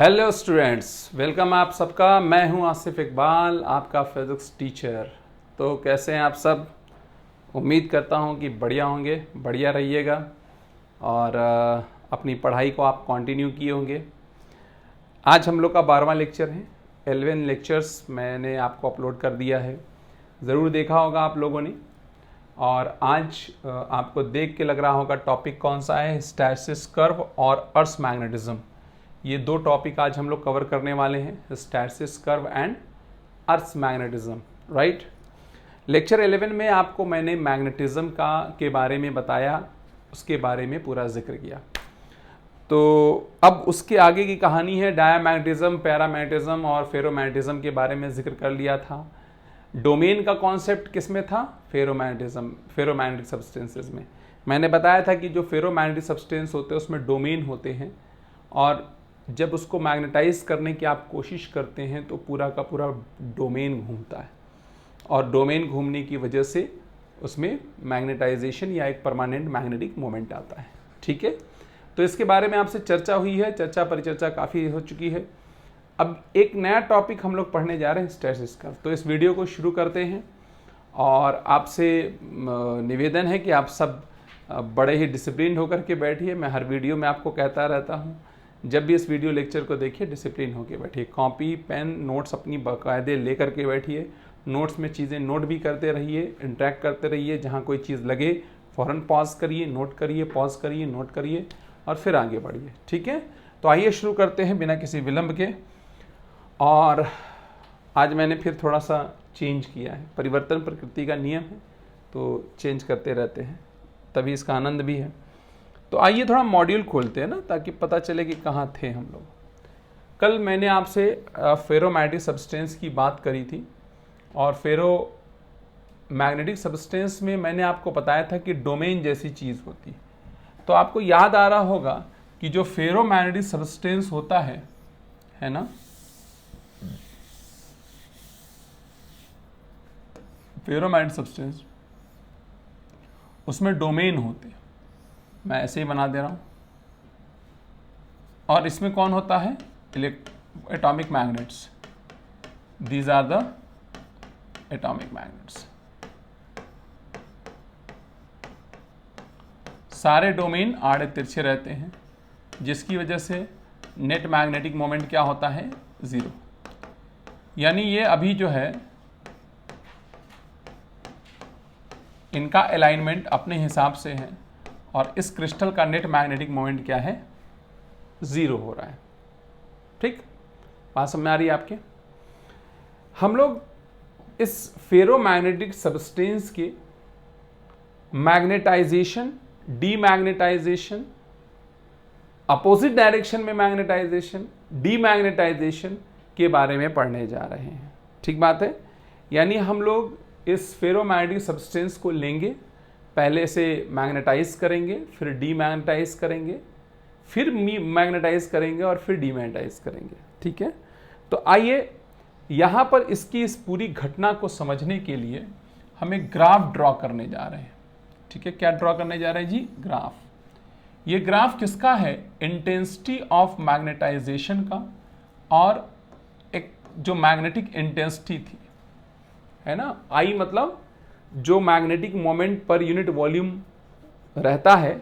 Hello students, welcome आप सबका। मैं हूं आसिफ इकबाल, आपका फिजिक्स टीचर। तो कैसे हैं आप सब? उम्मीद करता हूं कि बढ़िया होंगे, बढ़िया रहिएगा और अपनी पढ़ाई को आप कंटिन्यू किए होंगे। आज हम लोग का 12वां लेक्चर है। 11 लेक्चर्स मैंने आपको अपलोड कर दिया है, ज़रूर देखा होगा आप लोगों ने। और आज आपको देख के लग रहा होगा टॉपिक कौन सा है, हिस्टैरिसीस कर्व और अर्थ मैग्नेटिज्म। ये दो टॉपिक आज हम लोग कवर करने वाले हैं, hysteresis curve and earth magnetism, right. Lecture 11 में आपको मैंने मैग्नेटिज्म के बारे में बताया, उसके बारे में पूरा जिक्र किया। तो अब उसके आगे की कहानी है। डायामैग्नेटिज्म, पैरामैग्नेटिज्म और फेरोमैग्नेटिज्म के बारे में जिक्र कर लिया था। डोमेन का कॉन्सेप्ट किस में था? फेरोमैग्नेटिज्म, फेरोमैग्नेटिक सब्सटेंसेस में। मैंने बताया था कि जो फेरोमैग्नेटिक सब्सटेंस होते हैं उसमें डोमेन होते हैं, और जब उसको मैग्नेटाइज करने की आप कोशिश करते हैं तो पूरा का पूरा डोमेन घूमता है, और डोमेन घूमने की वजह से उसमें मैग्नेटाइजेशन या एक परमानेंट मैग्नेटिक मोमेंट आता है। ठीक है, तो इसके बारे में आपसे चर्चा हुई है, चर्चा परिचर्चा काफ़ी हो चुकी है। अब एक नया टॉपिक हम लोग पढ़ने जा रहे हैं, हिस्टैरिसीस कर्व। तो इस वीडियो को शुरू करते हैं, और आपसे निवेदन है कि आप सब बड़े ही डिसिप्लिन होकर के बैठिए। मैं हर वीडियो में आपको कहता रहता हूँ, जब भी इस वीडियो लेक्चर को देखिए डिसिप्लिन होकर बैठिए। कॉपी पेन नोट्स अपनी बाकायदे ले करके बैठिए। नोट्स में चीज़ें नोट भी करते रहिए, इंटरेक्ट करते रहिए। जहाँ कोई चीज़ लगे फ़ौरन पॉज करिए, नोट करिए, पॉज करिए, नोट करिए और फिर आगे बढ़िए। ठीक है, तो आइए शुरू करते हैं बिना किसी विलंब के। और आज मैंने फिर थोड़ा सा चेंज किया है। परिवर्तन प्रकृति का नियम है, तो चेंज करते रहते हैं, तभी इसका आनंद भी है। तो आइए थोड़ा मॉड्यूल खोलते हैं ना, ताकि पता चले कि कहाँ थे हम लोग। कल मैंने आपसे फेरोमैग्नेटिक सब्सटेंस की बात करी थी, और फेरोमैग्नेटिक सब्सटेंस में मैंने आपको बताया था कि डोमेन जैसी चीज़ होती है। तो आपको याद आ रहा होगा कि जो फेरोमैग्नेटिक सब्सटेंस होता है ना, फेरोमैग्नेटिक सब्सटेंस, उसमें डोमेन होते हैं। मैं ऐसे ही बना दे रहा हूं। और इसमें कौन होता है? Atomic magnets. These are the atomic magnets. सारे डोमेन आड़े तिरछे रहते हैं, जिसकी वजह से नेट मैग्नेटिक मोमेंट क्या होता है? 0। यानी ये अभी जो है इनका अलाइनमेंट अपने हिसाब से है, और इस क्रिस्टल का नेट मैग्नेटिक मोमेंट क्या है? 0 हो रहा है। ठीक, बात समझ में आ रही है आपके? हम लोग इस फेरोमैग्नेटिक सब्सटेंस के मैग्नेटाइजेशन, डीमैग्नेटाइजेशन, अपोजिट डायरेक्शन में मैग्नेटाइजेशन, डीमैग्नेटाइजेशन के बारे में पढ़ने जा रहे हैं। ठीक बात है। यानी हम लोग इस फेरोमैग्नेटिक सब्सटेंस को लेंगे, पहले से मैग्नेटाइज करेंगे, फिर डीमैग्नेटाइज करेंगे, फिर मैग्नेटाइज करेंगे, और फिर डीमैग्नेटाइज करेंगे। ठीक है, तो आइए यहाँ पर इसकी इस पूरी घटना को समझने के लिए हम एक ग्राफ ड्रॉ करने जा रहे हैं। ठीक है, क्या ड्रॉ करने जा रहे हैं जी? ग्राफ। ये ग्राफ किसका है? इंटेंसिटी ऑफ मैग्नेटाइजेशन का, और एक जो मैग्नेटिक इंटेंसिटी थी, है ना, आई मतलब जो magnetic moment per unit volume रहता है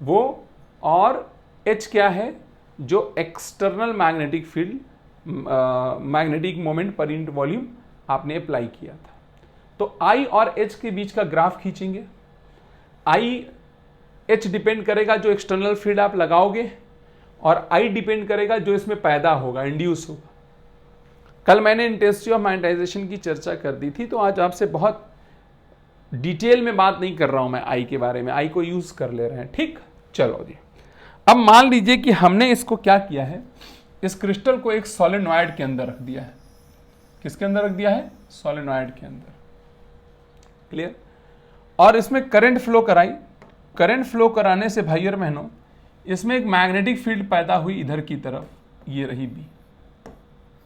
वो, और एच क्या है? जो external magnetic field, magnetic moment per unit volume आपने अप्लाई किया था। तो आई और एच के बीच का ग्राफ खींचेंगे। आई एच डिपेंड करेगा जो एक्सटर्नल फील्ड आप लगाओगे, और आई डिपेंड करेगा जो इसमें पैदा होगा, इंड्यूस होगा। कल मैंने इंटेंसिटी ऑफ मैग्नेटाइजेशन की चर्चा कर दी थी, तो आज आपसे बहुत डिटेल में बात नहीं कर रहा हूं मैं आई के बारे में, आई को यूज कर ले रहे हैं। ठीक, चलो जी। अब मान लीजिए कि हमने इसको क्या किया है, इस क्रिस्टल को एक सोलेनॉइड के अंदर रख दिया है। किसके अंदर रख दिया है? सोलेनॉइड के अंदर। क्लियर? और इसमें करंट फ्लो कराई। करंट फ्लो कराने से भाई और बहनों इसमें एक मैग्नेटिक फील्ड पैदा हुई इधर की तरफ, ये रही बी।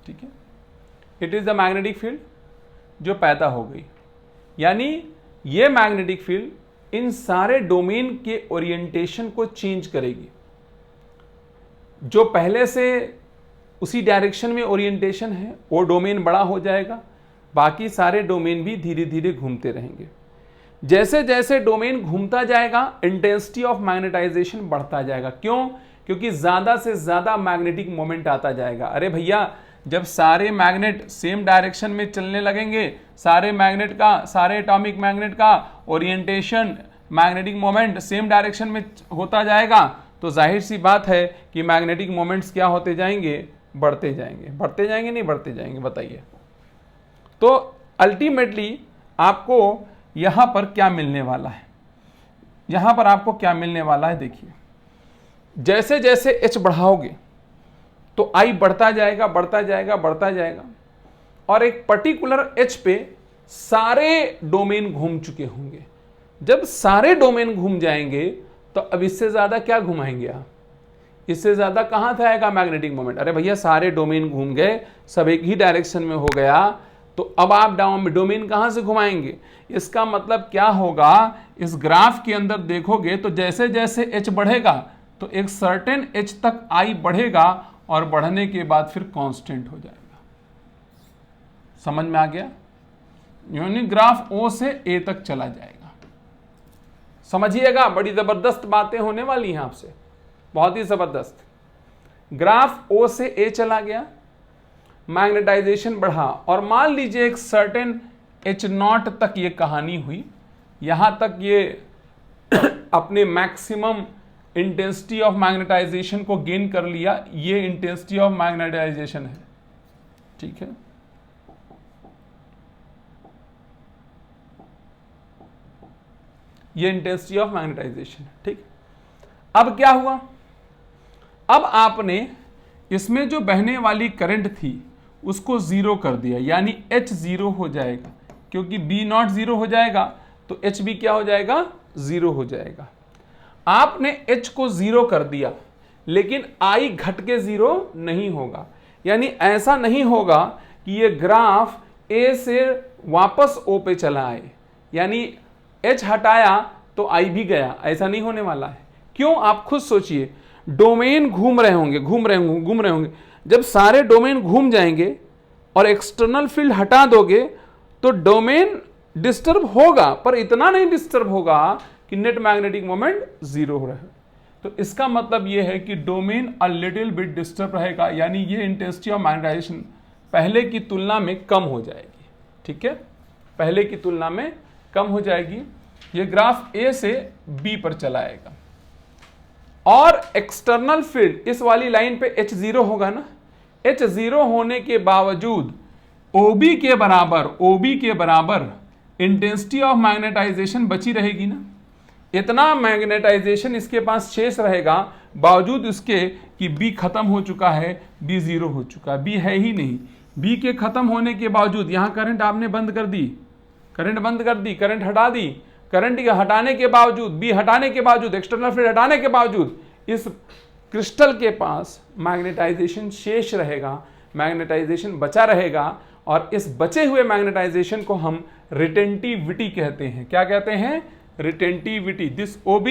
ठीक है, it is the magnetic field जो पैदा हो गई। यानी ये मैग्नेटिक फील्ड इन सारे डोमेन के ओरिएंटेशन को चेंज करेगी। जो पहले से उसी डायरेक्शन में ओरिएंटेशन है, वो डोमेन बड़ा हो जाएगा, बाकी सारे डोमेन भी धीरे धीरे घूमते रहेंगे। जैसे जैसे डोमेन घूमता जाएगा इंटेंसिटी ऑफ मैग्नेटाइजेशन बढ़ता जाएगा। क्यों? क्योंकि ज्यादा से ज्यादा मैग्नेटिक मोमेंट आता जाएगा। अरे भैया, जब सारे मैग्नेट सेम डायरेक्शन में चलने लगेंगे, सारे एटॉमिक मैग्नेट का orientation, magnetic moment same direction में होता जाएगा, तो जाहिर सी बात है कि मैग्नेटिक मोमेंट्स क्या होते जाएंगे? बढ़ते जाएंगे। बढ़ते जाएंगे नहीं बढ़ते जाएंगे? बताइए। तो अल्टीमेटली आपको यहां पर क्या मिलने वाला है? यहां पर आपको क्या मिलने वाला है? देखिए, जैसे जैसे h बढ़ाओगे तो I बढ़ता जाएगा, बढ़ता जाएगा, बढ़ता जाएगा, और एक पर्टिकुलर h पे सारे डोमेन घूम चुके होंगे। जब सारे डोमेन घूम जाएंगे तो अब इससे ज्यादा क्या घुमाएंगे आप? इससे ज्यादा कहां से आएगा मैग्नेटिक मोमेंट? अरे भैया, सारे डोमेन घूम गए, सब एक ही डायरेक्शन में हो गया, तो अब आप डोमेन कहां से घुमाएंगे? इसका मतलब क्या होगा? इस ग्राफ के अंदर देखोगे तो जैसे जैसे h बढ़ेगा तो एक सर्टेन h तक I बढ़ेगा, और बढ़ने के बाद फिर कांस्टेंट हो जाएगा। समझ में आ गया? यानी ग्राफ O से A तक चला जाएगा। समझिएगा, बड़ी जबरदस्त बातें होने वाली हैं आपसे, बहुत ही जबरदस्त। ग्राफ O से A चला गया, मैग्नेटाइजेशन बढ़ा, और मान लीजिए एक सर्टेन H0 तक ये कहानी हुई, यहां तक ये अपने मैक्सिमम इंटेंसिटी ऑफ मैग्नेटाइजेशन को गेन कर लिया। ये इंटेंसिटी ऑफ मैग्नेटाइजेशन है, ठीक है। ये इंटेंसिटी ऑफ मैग्नेटाइजेशन है, ठीक। अब क्या हुआ? अब आपने इसमें जो बहने वाली करंट थी उसको जीरो कर दिया, यानी H जीरो हो जाएगा, क्योंकि B0 जीरो हो जाएगा तो H भी क्या हो जाएगा? जीरो हो जाएगा। आपने H को जीरो कर दिया, लेकिन I घट के जीरो नहीं होगा। यानी ऐसा नहीं होगा कि ये ग्राफ A से वापस O पे चला आए, यानी H हटाया तो I भी गया, ऐसा नहीं होने वाला है। क्यों? आप खुद सोचिए, डोमेन घूम रहे होंगे। जब सारे डोमेन घूम जाएंगे और एक्सटर्नल फील्ड हटा दोगे तो डोमेन डिस्टर्ब होगा, पर इतना नहीं डिस्टर्ब होगा कि नेट मैग्नेटिक मोमेंट जीरो हो रहा है। तो इसका मतलब यह है कि domain a little bit disturb रहेगा, यानी ये इंटेंसिटी ऑफ मैग्नेटाइजेशन पहले की तुलना में कम हो जाएगी, ठीक है, पहले की तुलना में कम हो जाएगी। ये ग्राफ A से B पर चलाएगा, और एक्सटर्नल फील्ड इस वाली लाइन पे H जीरो होगा ना। H जीरो होने के बावजूद OB के बराबर इंटेंसिटी ऑफ मैग्नेटाइजेशन बची रहेगी ना। इतना मैग्नेटाइजेशन इसके पास शेष रहेगा, बावजूद इसके कि B खत्म हो चुका है, B जीरो हो चुका है, B है ही नहीं। B के खत्म होने के बावजूद यहां करंट आपने बंद कर दी, करंट हटा दी, करंट हटाने के बावजूद, B हटाने के बावजूद, एक्सटर्नल फील्ड हटाने के बावजूद इस क्रिस्टल के पास मैग्नेटाइजेशन शेष रहेगा, मैग्नेटाइजेशन बचा रहेगा, और इस बचे हुए मैग्नेटाइजेशन को हम रिटेंटिविटी कहते हैं। क्या कहते हैं? Retentivity. This OB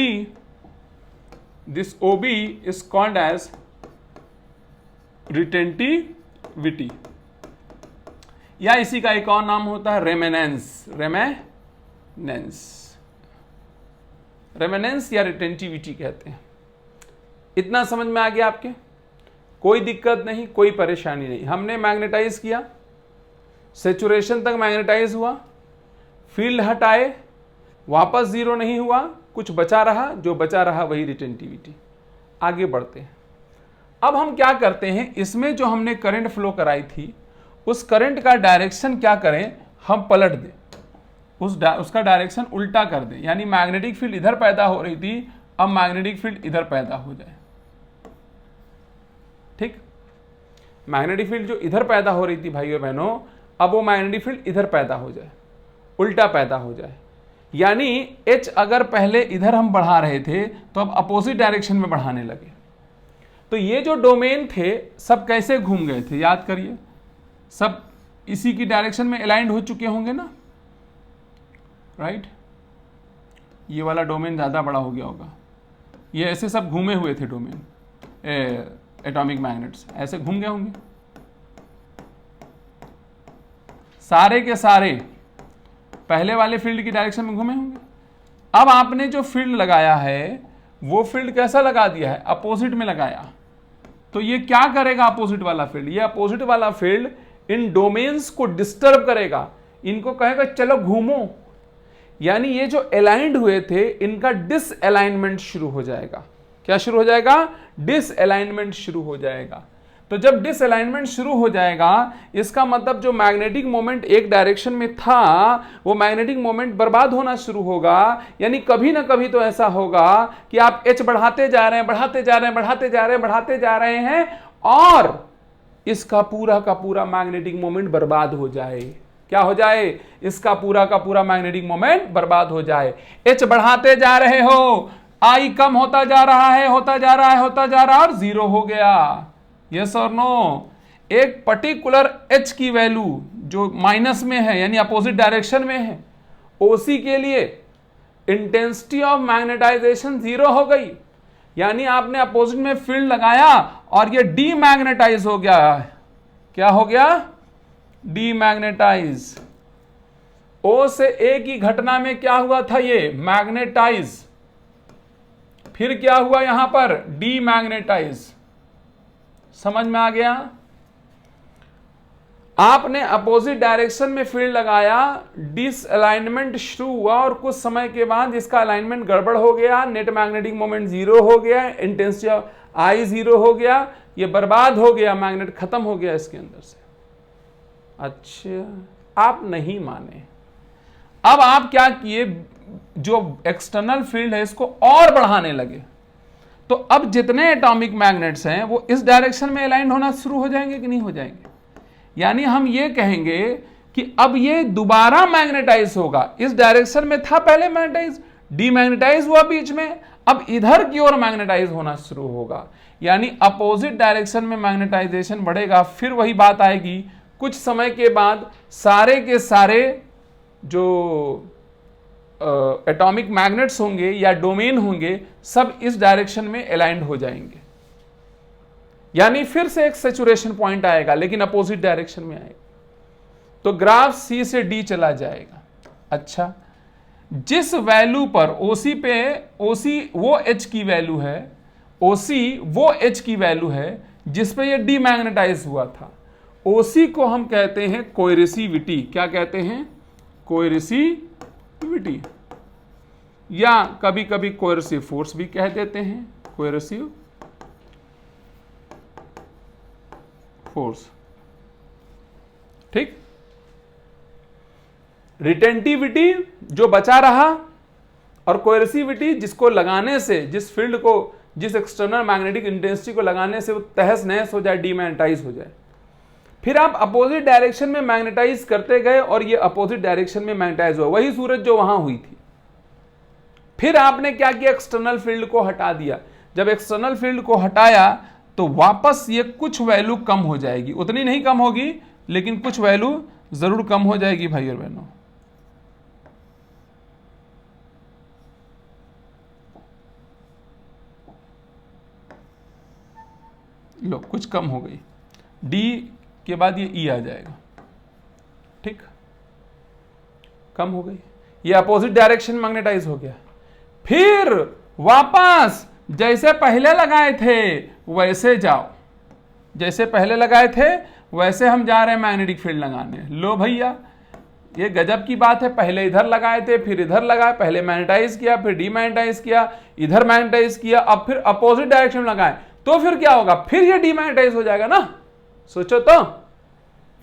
is called as retentivity, या इसी का एक और नाम होता है रेमेनेंस या रिटेंटिविटी कहते हैं। इतना समझ में आ गया आपके? कोई दिक्कत नहीं, कोई परेशानी नहीं। हमने मैग्नेटाइज किया, सैचुरेशन तक मैग्नेटाइज हुआ, फील्ड हटाए, वापस जीरो नहीं हुआ, कुछ बचा रहा, जो बचा रहा वही रिटेंटिविटी। आगे बढ़ते हैं। अब हम क्या करते हैं, इसमें जो हमने करंट फ्लो कराई थी उस करंट का डायरेक्शन क्या करें, हम पलट दें, उसका डायरेक्शन उल्टा कर दें। यानी मैग्नेटिक फील्ड इधर पैदा हो रही थी, अब मैग्नेटिक फील्ड इधर पैदा हो जाए, ठीक। मैग्नेटिक फील्ड जो इधर पैदा हो रही थी भाइयों बहनों, अब वो मैग्नेटिक फील्ड इधर पैदा हो जाए, उल्टा पैदा हो जाए। यानी H अगर पहले इधर हम बढ़ा रहे थे तो अब अपोजिट डायरेक्शन में बढ़ाने लगे। तो ये जो डोमेन थे सब कैसे घूम गए थे, याद करिए, सब इसी की डायरेक्शन में अलाइंड हो चुके होंगे ना, राइट। ये वाला डोमेन ज्यादा बड़ा हो गया होगा, ये ऐसे सब घूमे हुए थे डोमेन, एटॉमिक मैग्नेट्स ऐसे घूम गए होंगे, सारे के सारे पहले वाले फील्ड की डायरेक्शन में घूमे होंगे। अब आपने जो फील्ड लगाया है वो फील्ड कैसा लगा दिया है, अपोजिट में लगाया, तो ये क्या करेगा अपोजिट वाला फील्ड, ये अपोजिट वाला फील्ड इन डोमेन्स को डिस्टर्ब करेगा, इनको कहेगा चलो घूमो, यानी ये जो अलाइंड हुए थे इनका डिसअलाइनमेंट शुरू हो जाएगा। क्या शुरू हो जाएगा, डिसअलाइनमेंट शुरू हो जाएगा। तो जब डिसअलाइनमेंट शुरू हो जाएगा इसका मतलब जो मैग्नेटिक मोमेंट एक डायरेक्शन में था वो मैग्नेटिक मोमेंट बर्बाद होना शुरू होगा, यानी कभी ना कभी तो ऐसा होगा कि आप H बढ़ाते जा रहे हैं, बढ़ाते जा रहे हैं, बढ़ाते जा रहे हैं, बढ़ाते जा रहे हैं और इसका पूरा का पूरा मैग्नेटिक मोमेंट बर्बाद हो जाए। क्या हो जाए, इसका पूरा का पूरा मैग्नेटिक मोमेंट बर्बाद हो जाए। H बढ़ाते जा रहे हो, I कम होता जा रहा है, होता जा रहा है, होता जा रहा है और जीरो हो गया। यस और नो, एक पर्टिकुलर H की वैल्यू जो माइनस में है यानी अपोजिट डायरेक्शन में है, OC के लिए इंटेंसिटी ऑफ मैग्नेटाइजेशन जीरो हो गई, यानी आपने अपोजिट में फील्ड लगाया और ये डीमैग्नेटाइज हो गया। क्या हो गया, डीमैग्नेटाइज। O से A की घटना में क्या हुआ था, ये मैग्नेटाइज, फिर क्या हुआ यहां पर, डीमैग्नेटाइज। समझ में आ गया। आपने अपोजिट डायरेक्शन में फील्ड लगाया, डिसअलाइनमेंट शुरू हुआ और कुछ समय के बाद इसका अलाइनमेंट गड़बड़ हो गया, नेट मैग्नेटिक मोमेंट जीरो हो गया, इंटेंसिटी ऑफ I जीरो हो गया, ये बर्बाद हो गया, मैग्नेट खत्म हो गया इसके अंदर से। अच्छा, आप नहीं माने। अब आप क्या किए, जो एक्सटर्नल फील्ड है इसको और बढ़ाने लगे, तो अब जितने एटॉमिक मैग्नेट्स हैं वो इस डायरेक्शन में अलाइन होना शुरू हो जाएंगे कि नहीं हो जाएंगे, यानी हम ये कहेंगे कि अब ये दोबारा मैग्नेटाइज होगा। इस डायरेक्शन में था पहले मैग्नेटाइज, डीमैग्नेटाइज हुआ बीच में, अब इधर की ओर मैग्नेटाइज होना शुरू होगा, यानी अपोजिट डायरेक्शन में मैग्नेटाइजेशन बढ़ेगा। फिर वही बात आएगी, कुछ समय के बाद सारे के सारे जो एटॉमिक मैग्नेट्स होंगे या डोमेन होंगे सब इस डायरेक्शन में अलाइंड हो जाएंगे, यानी फिर से एक सैचुरेशन पॉइंट आएगा लेकिन अपोजिट डायरेक्शन में आएगा, तो ग्राफ C से D चला जाएगा। अच्छा, जिस वैल्यू पर OC पे, OC वो H की वैल्यू है, OC वो H की वैल्यू है जिस पे ये डीमैग्नेटाइज हुआ था, OC को हम कहते हैं कोएरिसिविटी। क्या कहते हैं, कोएरिसिविटी, या कभी कभी कोएरिसिव फोर्स भी कह देते हैं, कोएरिसिव फोर्स। ठीक, रिटेंटिविटी जो बचा रहा और कोएरिसिविटी जिसको लगाने से, जिस फील्ड को, जिस एक्सटर्नल मैग्नेटिक इंटेंसिटी को लगाने से वो तहस नहस हो जाए, डीमैग्नेटाइज हो जाए। फिर आप अपोजिट डायरेक्शन में मैग्नेटाइज करते गए और ये अपोजिट डायरेक्शन में मैग्नेटाइज हुआ, वही सूरत जो वहां हुई थी। फिर आपने क्या किया, एक्सटर्नल फील्ड को हटा दिया। जब एक्सटर्नल फील्ड को हटाया तो वापस ये कुछ वैल्यू कम हो जाएगी, उतनी नहीं कम होगी लेकिन कुछ वैल्यू जरूर कम हो जाएगी भाई और बहनों। लो, कुछ कम हो गई, D के बाद ये E आ जाएगा। ठीक, कम हो गई, ये अपोजिट डायरेक्शन मैग्नेटाइज हो गया। फिर वापस जैसे पहले लगाए थे वैसे जाओ, जैसे पहले लगाए थे वैसे हम जा रहे हैं मैग्नेटिक फील्ड लगाने। लो भैया, ये गजब की बात है, पहले इधर लगाए थे फिर इधर लगाए, पहले मैग्नेटाइज किया फिर डीमैग्नेटाइज किया, इधर मैग्नेटाइज किया, अब फिर अपोजिट डायरेक्शन लगाए, तो फिर क्या होगा, फिर ये डीमैग्नेटाइज हो जाएगा ना। सोचो तो,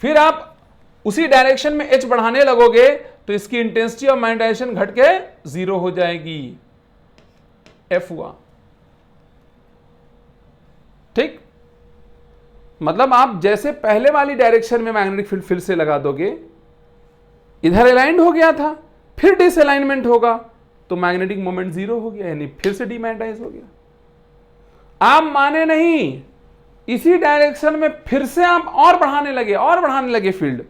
फिर आप उसी डायरेक्शन में H बढ़ाने लगोगे तो इसकी इंटेंसिटी ऑफ मैग्नेटाइजेशन घट के जीरो हो जाएगी, F हुआ। ठीक, मतलब आप जैसे पहले वाली डायरेक्शन में मैग्नेटिक फील्ड फिर से लगा दोगे, इधर अलाइंड हो गया था, फिर डिसअलाइनमेंट होगा तो मैग्नेटिक मोमेंट जीरो हो गया, यानी फिर से डीमैग्नेटाइज हो गया। आप माने नहीं, इसी डायरेक्शन में फिर से आप और बढ़ाने लगे फील्ड,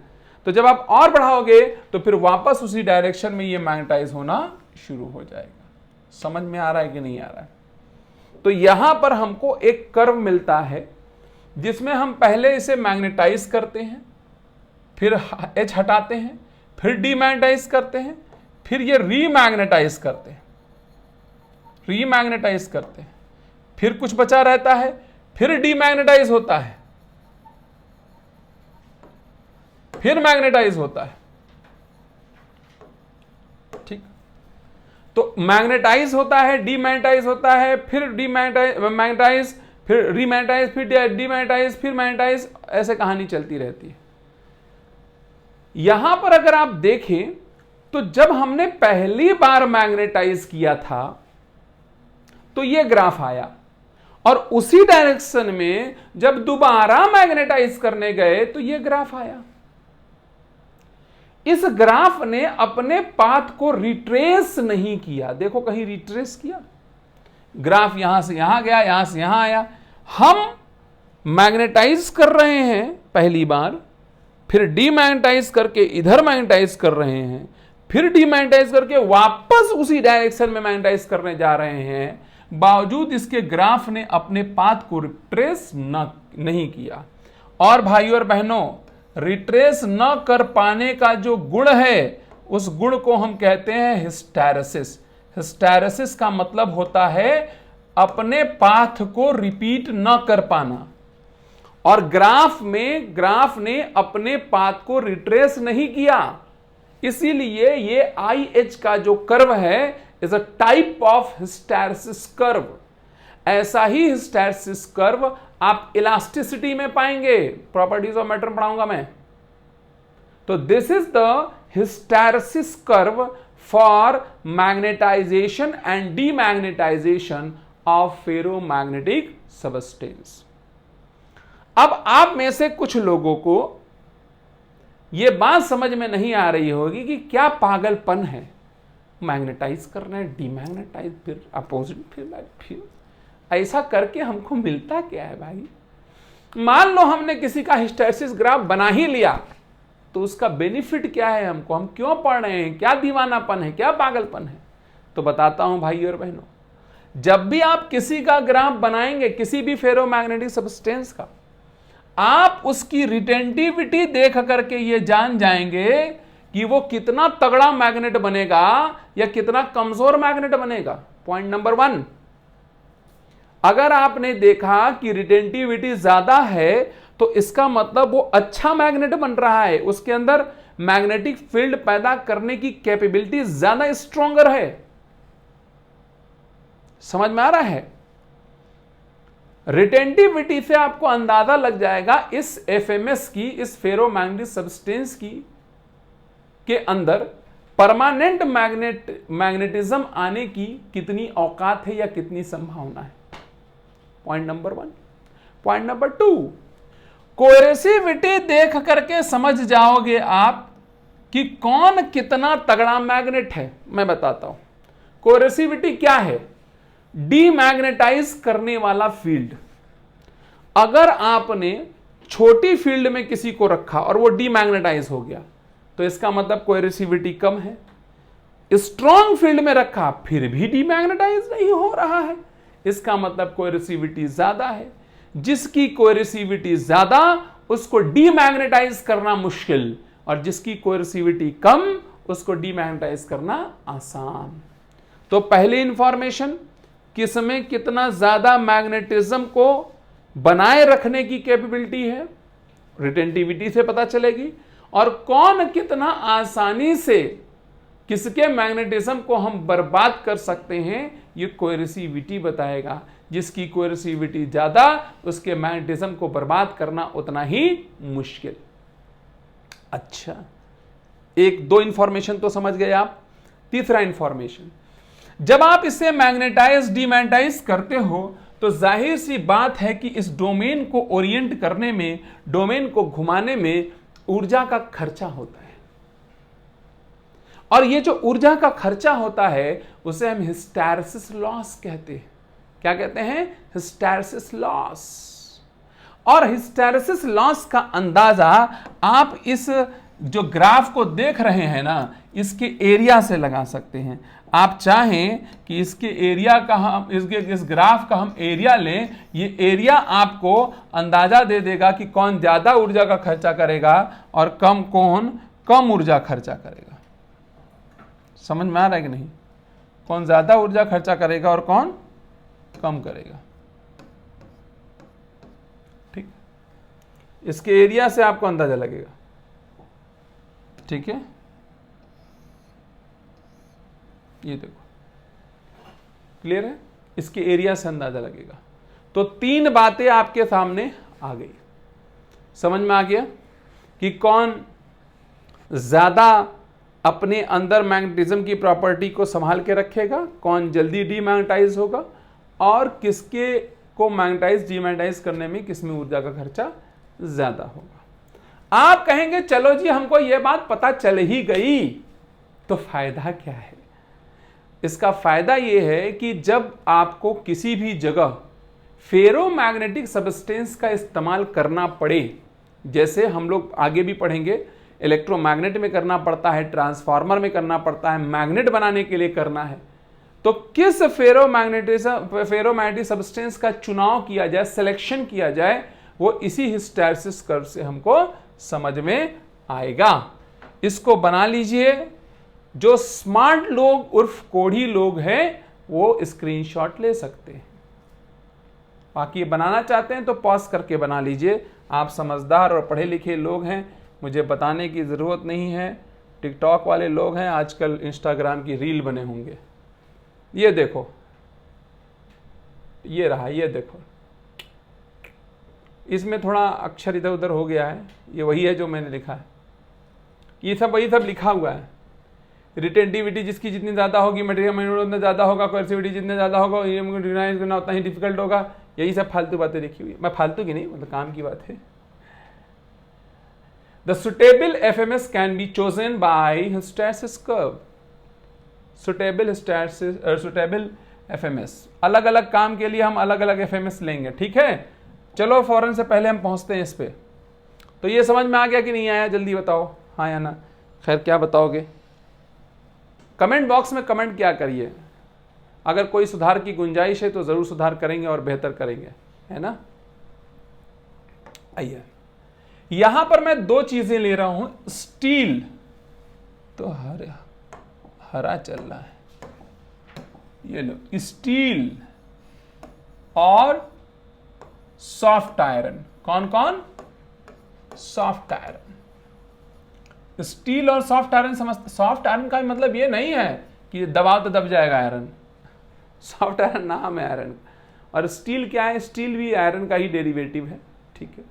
तो जब आप और बढ़ाओगे तो फिर वापस उसी डायरेक्शन में ये मैग्नेटाइज होना शुरू हो जाएगा। समझ में आ रहा है कि नहीं आ रहा है? तो यहां पर हमको एक कर्व मिलता है जिसमें हम पहले इसे मैग्नेटाइज करते हैं, फिर H हटाते हैं, फिर डीमैग्नेटाइज करते हैं, फिर ये रीमैग्नेटाइज करते हैं, फिर कुछ बचा रहता है, फिर डीमैग्नेटाइज होता है, फिर मैग्नेटाइज होता है। ठीक, तो मैग्नेटाइज होता है, डीमैग्नेटाइज होता है, फिर मैग्नेटाइज, फिर रीमैग्नेटाइज, फिर डीमैग्नेटाइज, फिर मैग्नेटाइज, ऐसे कहानी चलती रहती है। यहां पर अगर आप देखें तो जब हमने पहली बार मैग्नेटाइज किया था तो यह ग्राफ आया, और उसी डायरेक्शन में जब दोबारा मैग्नेटाइज करने गए तो यह ग्राफ आया। इस ग्राफ ने अपने पाथ को रिट्रेस नहीं किया। देखो कहीं रिट्रेस किया? ग्राफ यहां से यहां गया, यहां से यहां आया। हम मैग्नेटाइज कर रहे हैं पहली बार, फिर डीमैग्नेटाइज करके इधर मैग्नेटाइज कर रहे हैं, फिर डीमैग्नेटाइज करके वापस उसी डायरेक्शन में मैग्नेटाइज करने जा रहे हैं, बावजूद इसके ग्राफ ने अपने पाथ को रिट्रेस नहीं किया। और भाइयों और बहनों, रिट्रेस न कर पाने का जो गुण है, उस गुण को हम कहते हैं हिस्टैरिसीस। हिस्टैरिसीस का मतलब होता है अपने पाथ को रिपीट न कर पाना। और ग्राफ ने अपने पाथ को रिट्रेस नहीं किया, इसीलिए ये IH का जो कर्व है is a type of hysteresis curve. ऐसा ही हिस्टैरिसीस कर्व आप इलास्टिसिटी में पाएंगे, प्रॉपर्टीज ऑफ मैटर पढ़ाऊंगा मैं। तो this is the hysteresis curve for magnetization and demagnetization of ferromagnetic substance. अब आप में से कुछ लोगों को यह बात समझ में नहीं आ रही होगी कि क्या पागलपन है, मैग्नेटाइज करना है, डीमैग्नेटाइज, फिर अपोजिट, फिर ऐसा करके हमको मिलता क्या है भाई? मान लो हमने किसी का हिस्टैरिसीस ग्राफ बना ही लिया, तो उसका बेनिफिट क्या है हमको? हम क्यों पढ़ रहे हैं? क्या दीवानापन है, क्या पागलपन है? तो बताता हूं भाई और बहनों, जब भी आप किसी का ग्राफ बनाएंगे, किसी भी फेरोमैग्नेटिक सब्सटेंस का, आप उसकी रिटेंटिविटी देख करके ये जान जाएंगे कि वो कितना तगड़ा मैग्नेट बनेगा या कितना कमजोर मैग्नेट बनेगा। पॉइंट नंबर 1, अगर आपने देखा कि रिटेंटिविटी ज्यादा है तो इसका मतलब वो अच्छा मैग्नेट बन रहा है, उसके अंदर मैग्नेटिक फील्ड पैदा करने की कैपेबिलिटी ज्यादा स्ट्रॉन्गर है। समझ में आ रहा है? रिटेंटिविटी से आपको अंदाजा लग जाएगा इस FMS की, इस फेरोमैग्नेटिक सब्सटेंस की के अंदर परमानेंट मैग्नेटिज्म आने की कितनी औकात है या कितनी संभावना है। Point number 1। पॉइंट नंबर 2, कोएरेसिविटी देख करके समझ जाओगे आप कि कौन कितना तगड़ा मैग्नेट है। मैं बताता हूं कोएरेसिविटी क्या है। डीमैग्नेटाइज करने वाला फील्ड। अगर आपने छोटी फील्ड में किसी को रखा और वो डीमैग्नेटाइज हो गया तो इसका मतलब कोएरेसिविटी कम है। स्ट्रॉन्ग फील्ड में रखा फिर भी डीमैग्नेटाइज नहीं हो रहा है, इसका मतलब कोएरेसिविटी ज्यादा है। जिसकी कोएरेसिविटी ज्यादा उसको डीमैग्नेटाइज करना मुश्किल, और जिसकी कोएरेसिविटी कम उसको डीमैग्नेटाइज करना आसान। तो पहली इंफॉर्मेशन, किसमें कितना ज्यादा मैग्नेटिज्म को बनाए रखने की कैपेबिलिटी है, रिटेंटिविटी से पता चलेगी। और कौन कितना आसानी से किसके मैग्नेटिज्म को हम बर्बाद कर सकते हैं, ये कोएरेसिविटी बताएगा। जिसकी कोएरेसिविटी ज्यादा उसके मैग्नेटिज्म को बर्बाद करना उतना ही मुश्किल। अच्छा, 1-2 इंफॉर्मेशन तो समझ गए आप। तीसरा इंफॉर्मेशन, जब आप इसे मैग्नेटाइज डीमैग्नेटाइज करते हो तो जाहिर सी बात है कि इस डोमेन को ओरिएंट करने में, डोमेन को घुमाने में ऊर्जा का खर्चा होता है। और ये जो ऊर्जा का खर्चा होता है उसे हम हिस्टैरिसीस लॉस कहते हैं। क्या कहते हैं? Hysteresis loss. और हिस्टैरिसीस लॉस का अंदाजा आप इस जो ग्राफ को देख रहे हैं ना, इसके एरिया से लगा सकते हैं। आप चाहें कि इसके एरिया का हम इस ग्राफ का हम एरिया लें, ये एरिया आपको अंदाजा दे देगा कि कौन ज्यादा ऊर्जा का खर्चा करेगा और कौन कम ऊर्जा खर्चा करेगा। समझ में आ रहा है कि नहीं? कौन ज्यादा ऊर्जा खर्चा करेगा और कौन कम करेगा। ठीक, इसके एरिया से आपको अंदाजा लगेगा। ठीक है, ये देखो, क्लियर है? इसके एरिया से अंदाजा लगेगा। तो 3 बातें आपके सामने आ गई। समझ में आ गया कि कौन ज्यादा अपने अंदर मैग्नेटिज्म की प्रॉपर्टी को संभाल के रखेगा, कौन जल्दी डीमैग्नेटाइज होगा, और किसके को मैग्नेटाइज डीमैग्नेटाइज करने में किसमें ऊर्जा का खर्चा ज्यादा होगा। आप कहेंगे चलो जी हमको यह बात पता चल ही गई, तो फायदा क्या है? इसका फायदा यह है कि जब आपको किसी भी जगह फेरोमैग्नेटिक सब्सटेंस का इस्तेमाल करना पड़े, जैसे हम लोग आगे भी पढ़ेंगे, इलेक्ट्रोमैग्नेट में करना पड़ता है, ट्रांसफार्मर में करना पड़ता है, मैग्नेट बनाने के लिए करना है, तो किस फेरोमैग्नेटिक सब्सटेंस का चुनाव किया जाए, सिलेक्शन किया जाए, वो इसी हिस्टैरिसीस कर्व से हमको समझ में आएगा। इसको बना लीजिए। जो स्मार्ट लोग उर्फ कोढ़ी लोग हैं वो स्क्रीनशॉट ले सकते हैं। बाकी बनाना चाहते हैं तो पॉज करके बना लीजिए। आप समझदार और पढ़े लिखे लोग हैं, मुझे बताने की ज़रूरत नहीं है। टिकटॉक वाले लोग हैं, आजकल इंस्टाग्राम की रील बने होंगे। ये देखो, ये रहा, ये देखो, इसमें थोड़ा अक्षर इधर उधर हो गया है, ये वही है जो मैंने लिखा है। ये सब वही सब लिखा हुआ है। रिटेंटिविटी जिसकी जितनी ज़्यादा होगी, मटेरियल उतना ज़्यादा होगा, कोएर्सिविटी जितने ज़्यादा होगा, ये डिनाइज करना उतना ही डिफिकल्ट होगा। यही सब फालतू बातें लिखी हुई है। मैं फालतू की नहीं, मतलब काम की बात है। The suitable FMS can be chosen by hysteresis curve. Suitable FMS, अलग अलग काम के लिए हम अलग अलग FMS लेंगे। ठीक है, चलो फौरन से पहले हम पहुंचते हैं इस पे। तो ये समझ में आ गया कि नहीं आया? जल्दी बताओ, हाँ या ना। खैर, क्या बताओगे? कमेंट बॉक्स में कमेंट क्या करिए। अगर कोई सुधार की गुंजाइश है तो जरूर सुधार करेंगे और बेहतर करेंगे, है ना। आइए, यहां पर मैं 2 चीजें ले रहा हूं। स्टील तो हरा चल रहा है, ये लो, स्टील और सॉफ्ट आयरन। कौन कौन? Soft iron. स्टील और सॉफ्ट आयरन समझते। सॉफ्ट आयरन का मतलब ये नहीं है कि दबाव तो दब जाएगा आयरन। सॉफ्ट आयरन नाम है आयरन। और स्टील क्या है? स्टील भी आयरन का ही डेरिवेटिव है। ठीक है,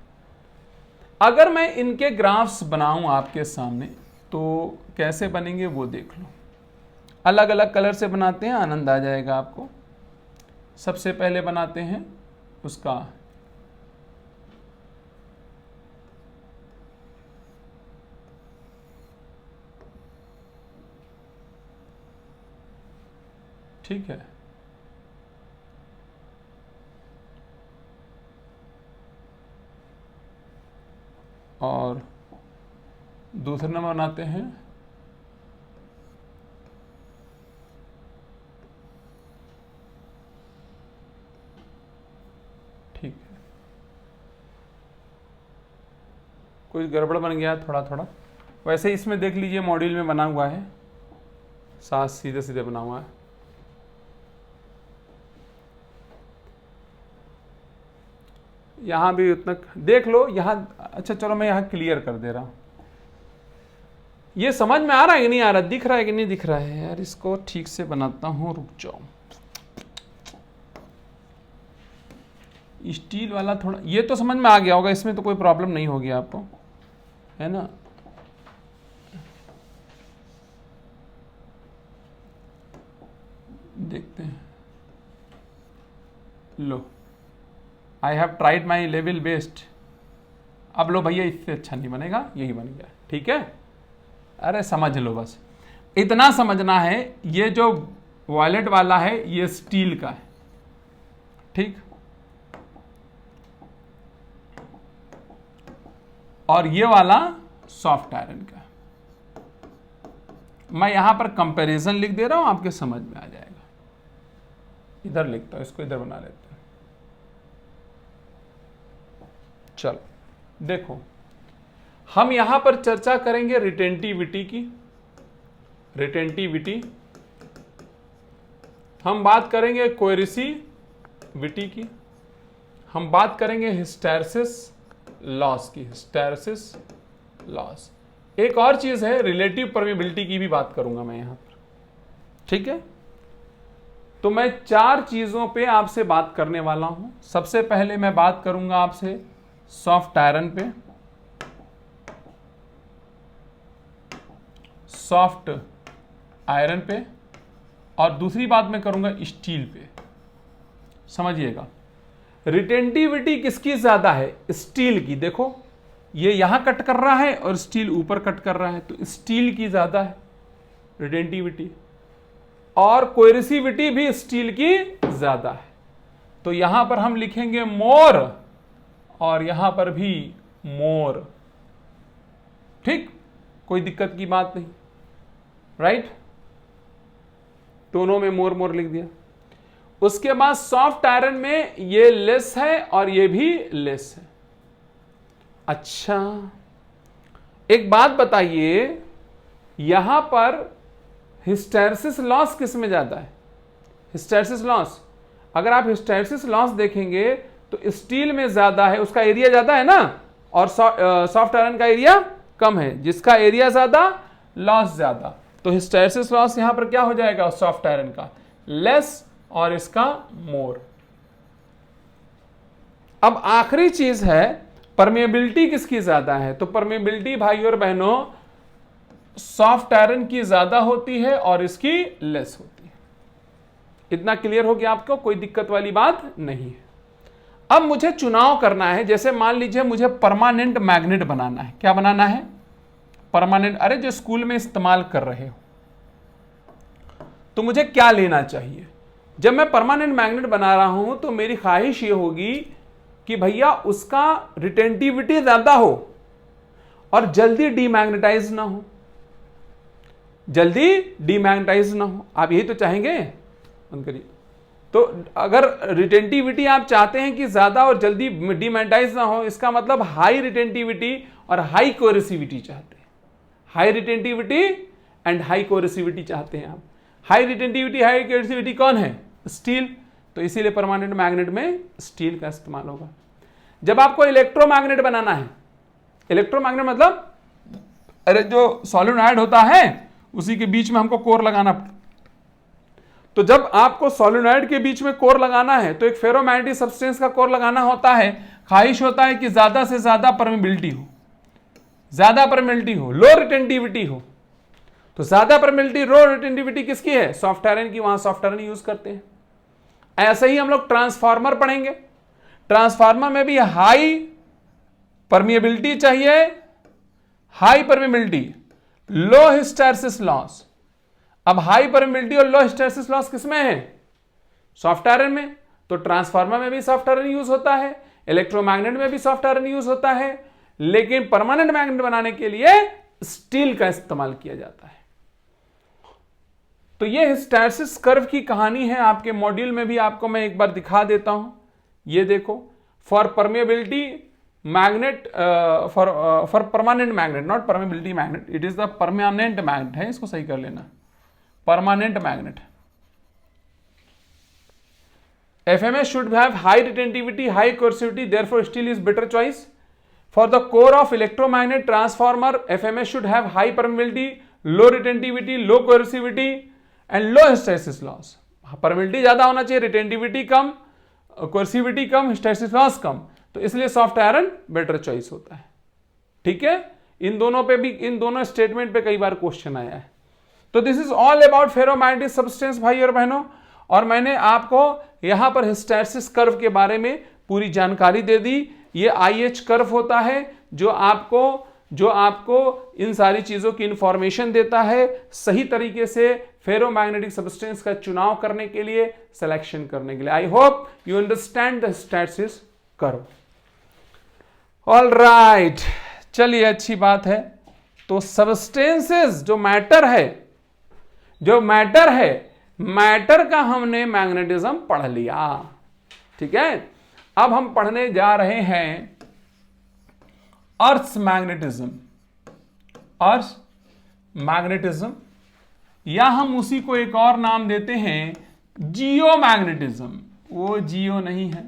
अगर मैं इनके ग्राफ्स बनाऊं आपके सामने तो कैसे बनेंगे वो देख लो। अलग अलग कलर से बनाते हैं, आनंद आ जाएगा आपको। सबसे पहले बनाते हैं उसका ठीक है, और दूसरा नंबर बनाते हैं ठीक है। कुछ गड़बड़ बन गया थोड़ा थोड़ा। वैसे इसमें देख लीजिए मॉड्यूल में बना हुआ है, साथ सीधे सीधे बना हुआ है। यहां भी उतना देख लो यहां। अच्छा चलो, मैं यहां क्लियर कर दे रहा हूं। ये समझ में आ रहा है कि नहीं आ रहा? दिख रहा है कि नहीं दिख रहा है? यार इसको ठीक से बनाता हूं, रुक जाओ। स्टील वाला थोड़ा, ये तो समझ में आ गया होगा, इसमें तो कोई प्रॉब्लम नहीं होगी आपको, है ना। देखते हैं, लो, I have tried my level best. अब लो भैया, इससे अच्छा नहीं बनेगा, यही बन गया। ठीक है, अरे समझ लो, बस इतना समझना है। ये जो वॉयलेट वाला है ये स्टील का है, ठीक, और ये वाला सॉफ्ट आयरन का। मैं यहां पर कंपैरिजन लिख दे रहा हूं, आपके समझ में आ जाएगा। इधर लिखता हूं, इसको इधर बना लेते हैं। चलो देखो, हम यहां पर चर्चा करेंगे रिटेंटिविटी की। रिटेंटिविटी, हम बात करेंगे कोएरिसिविटी की, हम बात करेंगे हिस्टैरिसीस लॉस की, हिस्टैरिसीस लॉस। एक और चीज है रिलेटिव परमेबिलिटी की भी बात करूंगा मैं यहां पर, ठीक है। तो मैं 4 चीजों पे आपसे बात करने वाला हूं। सबसे पहले मैं बात करूंगा आपसे सॉफ्ट आयरन पे, सॉफ्ट आयरन पे, और दूसरी बात मैं करूंगा स्टील पे। समझिएगा, रिटेंटिविटी किसकी ज्यादा है? स्टील की। देखो ये यहां कट कर रहा है और स्टील ऊपर कट कर रहा है, तो स्टील की ज्यादा है रिटेंटिविटी, और कोएरिसिविटी भी स्टील की ज्यादा है। तो यहां पर हम लिखेंगे मोर और यहां पर भी मोर, ठीक, कोई दिक्कत की बात नहीं, राइट। दोनों में मोर मोर लिख दिया। उसके बाद सॉफ्ट आयरन में ये लेस है और ये भी लेस है। अच्छा, एक बात बताइए, यहां पर हिस्टैरिसीस लॉस किस में ज्यादा है? हिस्टैरिसीस लॉस, अगर आप हिस्टैरिसीस लॉस देखेंगे तो स्टील में ज्यादा है, उसका एरिया ज्यादा है ना, और सॉफ्ट आयरन का एरिया कम है। जिसका एरिया ज्यादा लॉस ज्यादा, तो हिस्टैरिसीस लॉस यहां पर क्या हो जाएगा? सॉफ्ट आयरन का लेस और इसका मोर। अब आखिरी चीज है परमेबिलिटी किसकी ज्यादा है? तो परमेबिलिटी भाई और बहनों सॉफ्ट आयरन की ज्यादा होती है और इसकी लेस होती है। इतना क्लियर हो गया आपको? कोई दिक्कत वाली बात नहीं है। अब मुझे चुनाव करना है, जैसे मान लीजिए मुझे परमानेंट मैग्नेट बनाना है। क्या बनाना है? परमानेंट। अरे जो स्कूल में इस्तेमाल कर रहे हो, तो मुझे क्या लेना चाहिए? जब मैं परमानेंट मैग्नेट बना रहा हूं तो मेरी ख्वाहिश ये होगी कि भैया उसका रिटेंटिविटी ज्यादा हो और जल्दी डीमैग्नेटाइज ना हो, जल्दी डीमैग्नेटाइज ना हो। आप यही तो चाहेंगे? बंद करिए। तो अगर रिटेंटिविटी आप चाहते हैं कि ज्यादा और जल्दी डीमैग्नेटाइज ना हो, इसका मतलब हाई रिटेंटिविटी और हाई कोएरिसिविटी चाहते हैं। हाई रिटेंटिविटी एंड हाई कोएरिसिविटी चाहते हैं आप। हाई रिटेंटिविटी हाई कोएरिसिविटी कौन है? स्टील। तो इसीलिए परमानेंट मैग्नेट में स्टील का इस्तेमाल होगा। जब आपको इलेक्ट्रोमैग्नेट बनाना है, इलेक्ट्रोमैग्नेट मतलब अरे जो सोलेनॉइड होता है उसी के बीच में हमको कोर लगाना। तो जब आपको सोलेनॉइड के बीच में कोर लगाना है तो एक फेरोमैग्नेटिक सब्सटेंस का कोर लगाना होता है। ख्वाहिश होता है कि ज्यादा से ज्यादा परमेबिलिटी हो, ज्यादा परमेबिलिटी हो, लो रिटेंटिविटी हो। तो ज्यादा परमेबिलिटी, लो रिटेंटिविटी किसकी है? सॉफ्ट आयरन की। वहां सॉफ्ट आयरन यूज करते हैं। ऐसे ही हम लोग ट्रांसफार्मर पढ़ेंगे। ट्रांसफार्मर में भी हाई परमिएबिलिटी चाहिए, हाई परमिएबिलिटी, लो हिस्टैरिसीस लॉस। अब हाई परमिएबिलिटी और लो हिस्टैरिसीस लॉस किसमें है? सॉफ्ट आयरन में। तो ट्रांसफार्मर में भी सॉफ्ट आयरन यूज होता है, इलेक्ट्रोमैग्नेट में भी सॉफ्ट आयरन यूज होता है, लेकिन परमानेंट मैग्नेट बनाने के लिए स्टील का इस्तेमाल किया जाता है। तो ये हिस्टैरिसीस कर्व की कहानी है। आपके मॉड्यूल में भी आपको मैं एक बार दिखा देता हूं। ये देखो, for permeability magnet, for permanent magnet, not permeability magnet, it is the permanent magnet है, इसको सही कर लेना, permanent magnet. FMS should have high retentivity, high coercivity, therefore steel is better choice. For the core of electromagnet transformer, FMS should have high permeability, low retentivity, low coercivity and low hysteresis loss. Permeability ज्यादा होना चाहिए, retentivity कम, कोर्सिविटी कम, hysteresis loss कम। तो इसलिए soft iron better choice होता है। ठीक है, इन दोनों पे भी, इन दोनों स्टेटमेंट पे कई बार क्वेश्चन आया है। तो this is all about ferromagnetic substance भाई और बहनों। और मैंने आपको यहां पर हिस्टैरिसीस कर्व के बारे में पूरी जानकारी दे दी। ये IH कर्व होता है जो आपको इन सारी चीजों की इंफॉर्मेशन देता है सही तरीके से फेरोमैग्नेटिक सब्सटेंस का चुनाव करने के लिए, सिलेक्शन करने के लिए। I hope you understand the hysteresis curve. All right, चलिए अच्छी बात है। तो सबस्टेंसेस जो मैटर है, मैटर का हमने मैग्नेटिज्म पढ़ लिया। ठीक है, अब हम पढ़ने जा रहे हैं अर्थ मैग्नेटिज्म, या हम उसी को एक और नाम देते हैं जियोमैग्नेटिज्म। वो जियो नहीं है,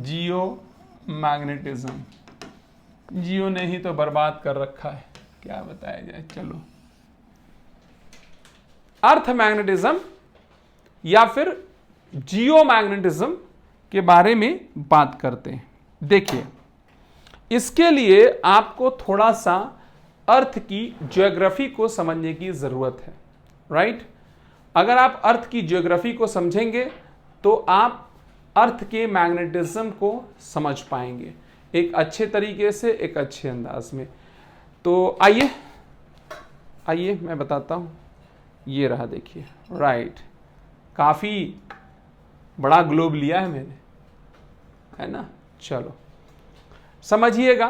जियोमैग्नेटिज्म, जियो ने ही तो बर्बाद कर रखा है, क्या बताया जाए। चलो, अर्थ मैग्नेटिज्म या फिर जियोमैग्नेटिज्म के बारे में बात करते हैं। देखिए, इसके लिए आपको थोड़ा सा अर्थ की ज्योग्राफी को समझने की जरूरत है, राइट। अगर आप अर्थ की ज्योग्राफी को समझेंगे तो आप अर्थ के मैग्नेटिज्म को समझ पाएंगे एक अच्छे तरीके से, एक अच्छे अंदाज में। तो आइए मैं बताता हूं। ये रहा, देखिए, राइट। काफी बड़ा ग्लोब लिया है मैंने, है ना। चलो समझिएगा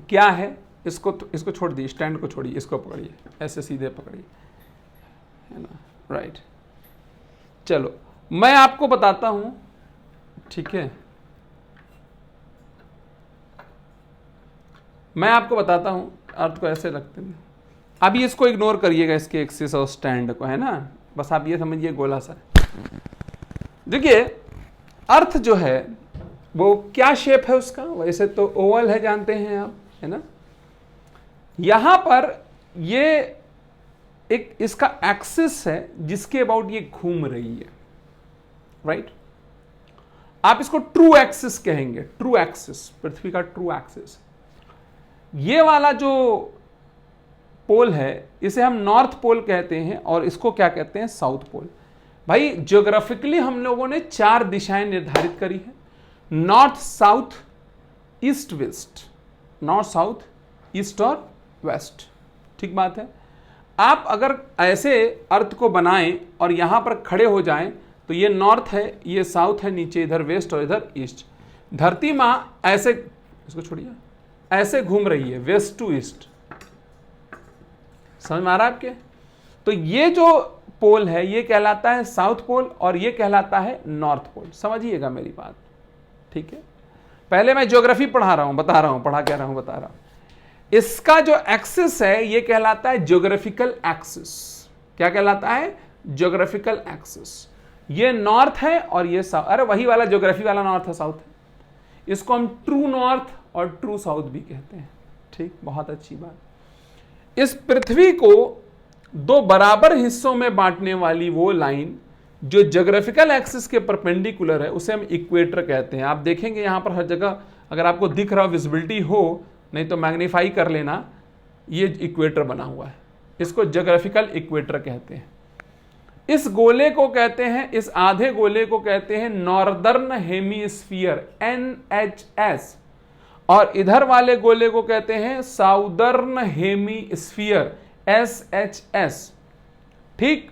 क्या है। इसको छोड़ दिए, स्टैंड को छोड़िए, इसको पकड़िए, ऐसे सीधे पकड़िए, है ना, राइट। चलो मैं आपको बताता हूं, ठीक है, मैं आपको बताता हूं। अर्थ को ऐसे रखते हैं, अभी इसको इग्नोर करिएगा, इसके एक्सिस और स्टैंड को, है ना। बस आप ये समझिए गोला सा। देखिए, अर्थ जो है वो क्या शेप है उसका, वैसे तो ओवल है, जानते हैं आप, है ना। यहां पर ये एक इसका एक्सिस है जिसके अबाउट ये घूम रही है, राइट। आप इसको ट्रू एक्सिस कहेंगे, ट्रू एक्सिस, पृथ्वी का ट्रू एक्सिस। ये वाला जो पोल है इसे हम नॉर्थ पोल कहते हैं, और इसको क्या कहते हैं, साउथ पोल। भाई ज्योग्राफिकली हम लोगों ने 4 दिशाएं निर्धारित करी है, north, south, east, west. North, south, east और वेस्ट, ठीक बात है। आप अगर ऐसे अर्थ को बनाएं और यहां पर खड़े हो जाएं तो ये नॉर्थ है, ये साउथ है, नीचे इधर वेस्ट और इधर ईस्ट। धरती मां ऐसे, इसको छोड़िए, ऐसे घूम रही है वेस्ट टू ईस्ट, समझ में आ रहा है आपके। तो ये जो पोल है ये कहलाता है साउथ पोल और ये कहलाता है नॉर्थ पोल। समझिएगा मेरी बात, ठीक है। पहले मैं ज्योग्राफी पढ़ा रहा हूं, बता रहा हूं, पढ़ा कह रहा हूं, बता रहा हूं। इसका जो एक्सिस है ये कहलाता है ज्योग्राफिकल एक्सिस। क्या कहलाता है, ज्योग्राफिकल एक्सिस। ये नॉर्थ है और ये साउथ। अरे वही वाला ज्योग्राफी वाला नॉर्थ है, साउथ है। इसको हम ट्रू नॉर्थ और ट्रू साउथ भी कहते हैं, ठीक, बहुत अच्छी बात। इस पृथ्वी को 2 बराबर हिस्सों में बांटने वाली वो लाइन जो ज्योग्राफिकल एक्सिस के परपेंडिकुलर है उसे हम इक्वेटर कहते हैं। आप देखेंगे यहां पर हर जगह, अगर आपको दिख रहा विजिबिलिटी हो, नहीं तो मैग्नीफाई कर लेना, ये इक्वेटर बना हुआ है, इसको ज्योग्राफिकल इक्वेटर कहते हैं। इस गोले को कहते हैं, इस आधे गोले को कहते हैं नॉर्दर्न हेमीस्फीयर, NHS, और इधर वाले गोले को कहते हैं साउदर्न हेमीस्फीयर, SHS। ठीक,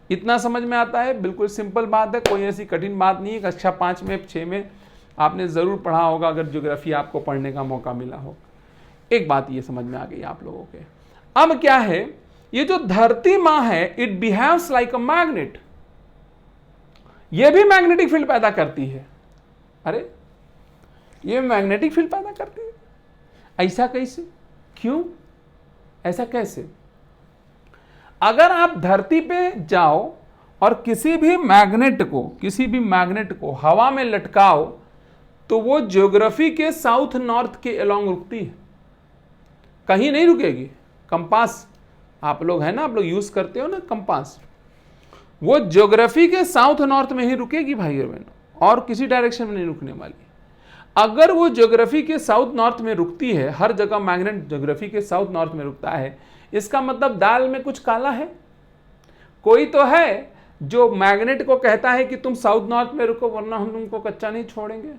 इतना समझ में आता है, बिल्कुल सिंपल बात है, कोई ऐसी कठिन बात नहीं है। कक्षा 5 में 6 में आपने जरूर पढ़ा होगा अगर ज्योग्राफी आपको पढ़ने का मौका मिला हो। एक बात ये समझ में आ गई आप लोगों के। अब क्या है, ये जो धरती मां है, it behaves like a magnet. ये भी मैग्नेटिक फील्ड पैदा करती है। अरे ये मैग्नेटिक फील्ड पैदा करती है, ऐसा कैसे, क्यों, ऐसा कैसे? अगर आप धरती पे जाओ और किसी भी मैग्नेट को हवा में लटकाओ तो वो ज्योग्राफी के साउथ नॉर्थ के अलोंग रुकती है, कहीं नहीं रुकेगी। कंपास आप लोग है ना, आप लोग यूज करते हो ना कंपास, वो ज्योग्राफी के साउथ नॉर्थ में ही रुकेगी भाई और बहनों, और किसी डायरेक्शन में नहीं रुकने वाली। अगर वो ज्योग्राफी के साउथ नॉर्थ में रुकती है, हर जगह मैग्नेट ज्योग्राफी के साउथ नॉर्थ में रुकता है, इसका मतलब दाल में कुछ काला है। कोई तो है जो मैग्नेट को कहता है कि तुम साउथ नॉर्थ में रुको वरना हम तुमको कच्चा नहीं छोड़ेंगे।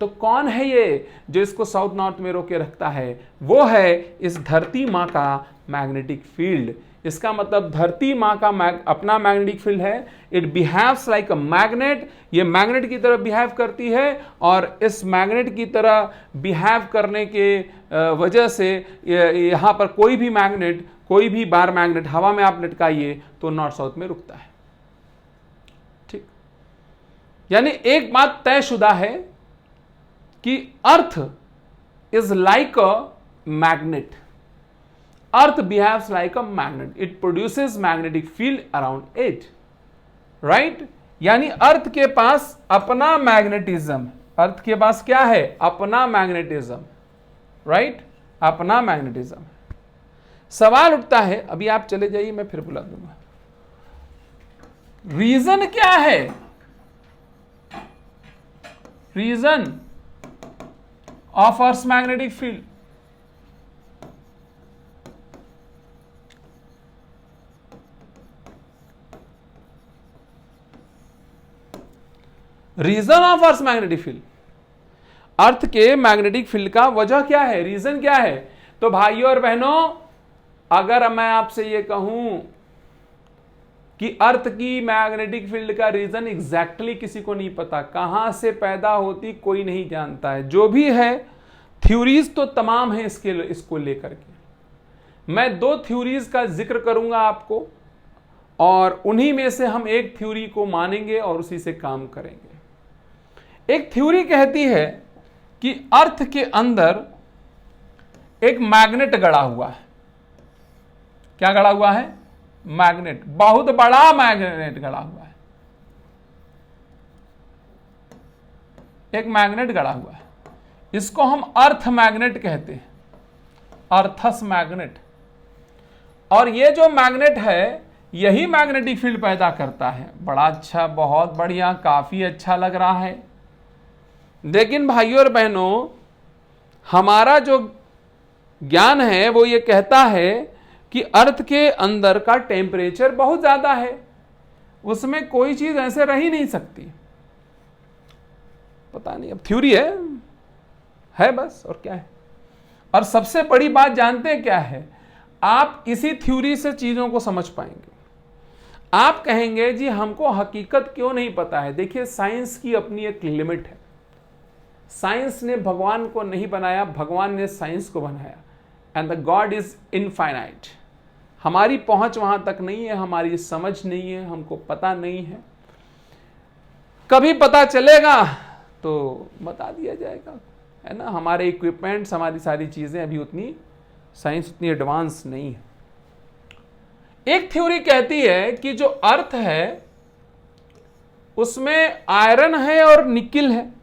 तो कौन है ये जो इसको साउथ नॉर्थ में रोके रखता है? वो है इस धरती मां का मैग्नेटिक फील्ड। इसका मतलब धरती माँ का अपना मैग्नेटिक फील्ड है। It behaves like a magnet, ये मैग्नेट की तरह बिहेव करती है, और इस मैग्नेट की तरह बिहेव करने के वजह से यहाँ पर कोई भी मैग्नेट, कोई भी बार मैग्नेट हवा में आप लटकाइए तो नॉर्थ साउथ में रुकता है। ठीक, यानी एक बात तयशुदा है कि earth is like a magnet. Earth behaves like a magnet, it produces magnetic field around it, right. यानी अर्थ के पास अपना मैग्नेटिज्म, अर्थ के पास क्या है? अपना मैग्नेटिज्म, राइट, अपना मैग्नेटिज्म। सवाल उठता है, अभी आप चले जाइए, मैं फिर बुला दूंगा। रीजन क्या है? Region of earth magnetic field, region of earth magnetic field, earth के मैग्नेटिक फील्ड का वजह क्या है, रीजन क्या है? तो भाइयों और बहनों, अगर मैं आपसे यह कहूं कि अर्थ की मैग्नेटिक फील्ड का रीजन एग्जैक्टली किसी को नहीं पता, कहां से पैदा होती कोई नहीं जानता है। जो भी है, थ्योरीज तो तमाम है इसको लेकर के। मैं 2 थ्योरीज का जिक्र करूंगा आपको, और उन्हीं में से हम एक थ्योरी को मानेंगे और उसी से काम करेंगे। एक थ्योरी कहती है कि अर्थ के अंदर एक मैग्नेट गड़ा हुआ है। क्या गड़ा हुआ है? मैग्नेट, बहुत बड़ा मैग्नेट गड़ा हुआ है। एक मैग्नेट गड़ा हुआ है, इसको हम अर्थ मैग्नेट कहते हैं, अर्थस मैग्नेट। और ये जो मैग्नेट है, यही मैग्नेटिक फील्ड पैदा करता है। बड़ा अच्छा, बहुत बढ़िया, काफी अच्छा लग रहा है। लेकिन भाइयों और बहनों, हमारा जो ज्ञान है वो ये कहता है कि अर्थ के अंदर का टेम्परेचर बहुत ज्यादा है, उसमें कोई चीज ऐसे रह ही नहीं सकती। पता नहीं, अब थ्योरी है बस, और क्या है। और सबसे बड़ी बात जानते हैं क्या है? आप इसी थ्योरी से चीजों को समझ पाएंगे। आप कहेंगे जी हमको हकीकत क्यों नहीं पता है। देखिए, साइंस की अपनी एक लिमिट है। साइंस ने भगवान को नहीं बनाया, भगवान ने साइंस को बनाया। And the God is infinite. हमारी पहुंच वहां तक नहीं है, हमारी समझ नहीं है, हमको पता नहीं है। कभी पता चलेगा तो बता दिया जाएगा, है ना। हमारे इक्विपमेंट्स, हमारी सारी चीजें अभी उतनी, साइंस उतनी एडवांस नहीं है। एक थ्योरी कहती है कि जो अर्थ है उसमें आयरन है और निकिल है।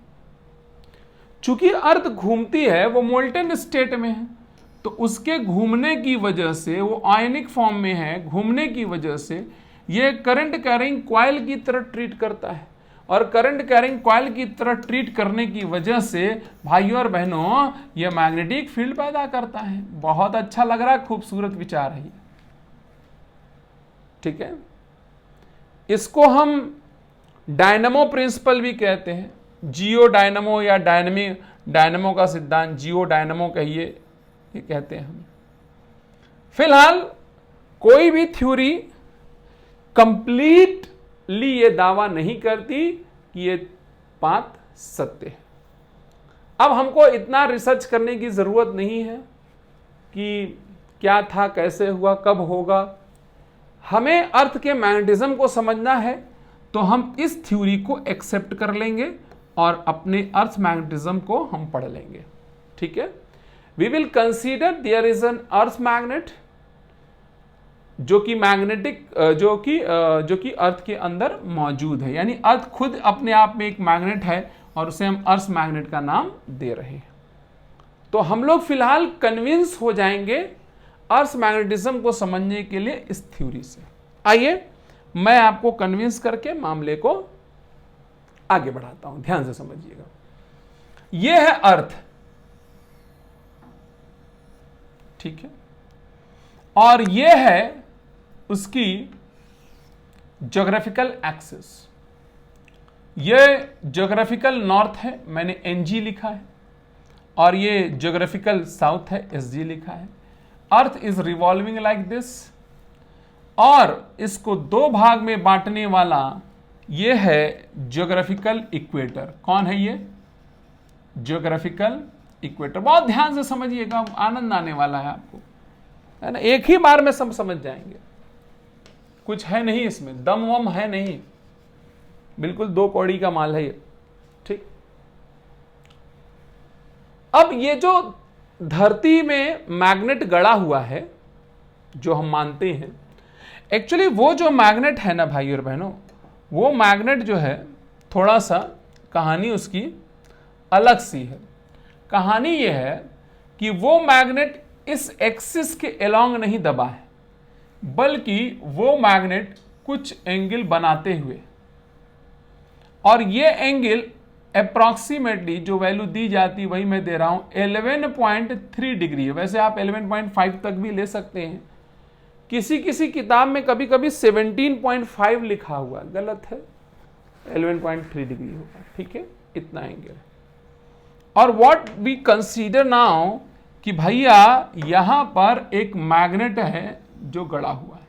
चूंकि अर्थ घूमती है, वो मोल्टन स्टेट में है, तो उसके घूमने की वजह से, वो आयनिक फॉर्म में है, घूमने की वजह से ये करंट कैरिंग कॉइल की तरह ट्रीट करता है। और करंट कैरिंग कॉइल की तरह ट्रीट करने की वजह से भाइयों और बहनों, ये मैग्नेटिक फील्ड पैदा करता है। बहुत अच्छा लग रहा है, खूबसूरत विचार है ये, ठीक है। इसको हम डायनमो प्रिंसिपल भी कहते हैं, जियो डायनमो या डायनमो का सिद्धांत, जियो डायनमो कहिए, ये कहते हैं हम। फिलहाल कोई भी थ्योरी कंप्लीटली ये दावा नहीं करती कि ये बात सत्य है। अब हमको इतना रिसर्च करने की जरूरत नहीं है कि क्या था, कैसे हुआ, कब होगा। हमें अर्थ के मैग्नेटिज्म को समझना है, तो हम इस थ्योरी को एक्सेप्ट कर लेंगे और अपने अर्थ मैग्नेटिज्म को हम पढ़ लेंगे, ठीक है। We will consider there is an earth magnet, जो कि मैग्नेटिक, जो कि अर्थ के अंदर मौजूद है। यानी अर्थ खुद अपने आप में एक मैग्नेट है, और उसे हम अर्थ मैग्नेट का नाम दे रहे हैं। तो हम लोग फिलहाल कन्विंस हो जाएंगे अर्थ मैग्नेटिज्म को समझने के लिए इस थ्योरी से। आइए मैं आपको कन्विंस करके मामले को आगे बढ़ाता हूं, ध्यान से समझिएगा। यह है अर्थ, ठीक है, और यह है उसकी ज्योग्राफिकल एक्सिस। यह ज्योग्राफिकल नॉर्थ है, मैंने एनजी लिखा है, और ये ज्योग्राफिकल साउथ है, एसजी लिखा है। Earth is revolving like this, और इसको दो भाग में बांटने वाला ये है ज्योग्राफिकल इक्वेटर। कौन है ये? Geographical equator. बहुत ध्यान से समझिएगा, आनंद आने वाला है आपको, है ना। एक ही बार में सब समझ जाएंगे, कुछ है नहीं इसमें, दम वम है नहीं, बिल्कुल दो कौड़ी का माल है ये, ठीक। अब ये जो धरती में मैग्नेट गड़ा हुआ है, जो हम मानते हैं, एक्चुअली वो जो मैग्नेट है ना भाई और बहनों, वो मैग्नेट जो है, थोड़ा सा कहानी उसकी अलग सी है। कहानी ये है कि वो मैग्नेट इस एक्सिस के अलोंग नहीं दबा है, बल्कि वो मैग्नेट कुछ एंगल बनाते हुए, और ये एंगल अप्रॉक्सीमेटली जो वैल्यू दी जाती वही मैं दे रहा हूं 11.3 डिग्री है। वैसे आप 11.5 तक भी ले सकते हैं, किसी किसी किताब में कभी कभी 17.5 लिखा हुआ, गलत है, 11.3 डिग्री होगा, ठीक है, इतना एंगल। और व्हाट वी कंसीडर नाउ कि भैया यहां पर एक मैग्नेट है जो गड़ा हुआ है।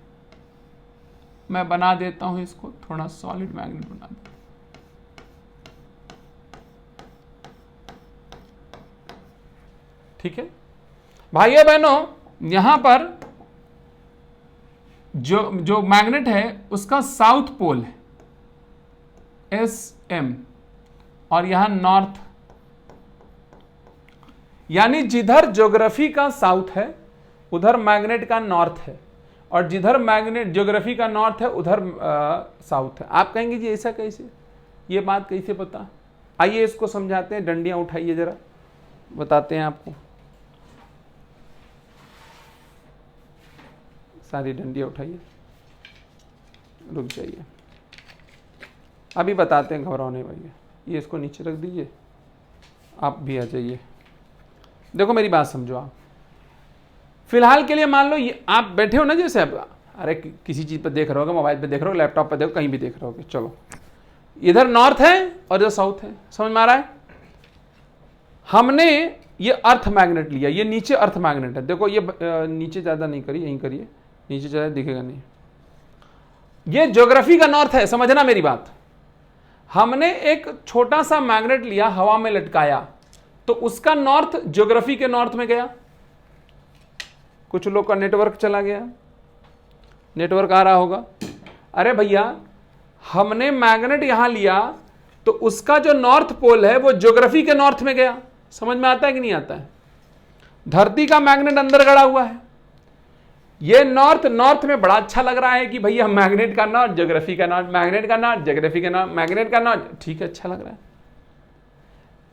मैं बना देता हूं इसको, थोड़ा सॉलिड मैग्नेट बना देता हूं, ठीक है भाइयों बहनों। यहां पर जो मैग्नेट है उसका साउथ पोल है SM, और यहां नॉर्थ, यानी जिधर ज्योग्राफी का साउथ है उधर मैग्नेट का नॉर्थ है, और जिधर मैग्नेट ज्योग्राफी का नॉर्थ है उधर साउथ है। आप कहेंगे जी ऐसा कैसे, ये बात कैसे पता? आइए इसको समझाते हैं, डंडियां उठाइए जरा, बताते हैं आपको। सारी डंडियां उठाइए, रुक जाइए, अभी बताते हैं, घबराओ नहीं भैया। ये इसको नीचे रख दीजिए, आप भी आ जाइए। देखो मेरी बात समझो आप, फिलहाल के लिए मान लो ये आप बैठे हो ना, जैसे आप अरे किसी चीज पर देख रहे हो, मोबाइल पे देख रहे हो, लैपटॉप पर देखो, कहीं भी देख रहे हो, चलो इधर नॉर्थ है और इधर साउथ है, समझ में आ रहा है? हमने ये अर्थ मैग्नेट लिया, ये नीचे अर्थ मैग्नेट है, देखो ये नीचे ज्यादा नहीं करिए, यहीं करिए, नीचे ज्यादा दिखेगा नहीं। ये ज्योग्राफी का नॉर्थ है, समझना मेरी बात। हमने एक छोटा सा मैग्नेट लिया, हवा में लटकाया, तो उसका नॉर्थ ज्योग्राफी के नॉर्थ में गया। कुछ लोग का नेटवर्क चला गया, नेटवर्क आ रहा होगा। अरे भैया हमने मैग्नेट यहां लिया तो उसका जो नॉर्थ पोल है वो ज्योग्राफी के नॉर्थ में गया। समझ में आता है कि नहीं आता है? धरती का मैग्नेट अंदर गड़ा हुआ है, ये नॉर्थ में बड़ा अच्छा लग रहा है कि भैया मैग्नेट का नॉर्थ, ज्योग्राफी का नॉर्थ, मैग्नेट का नॉर्थ, ज्योग्राफी का नॉर्थ, मैग्नेट का नॉर्थ, ठीक है, अच्छा लग रहा है।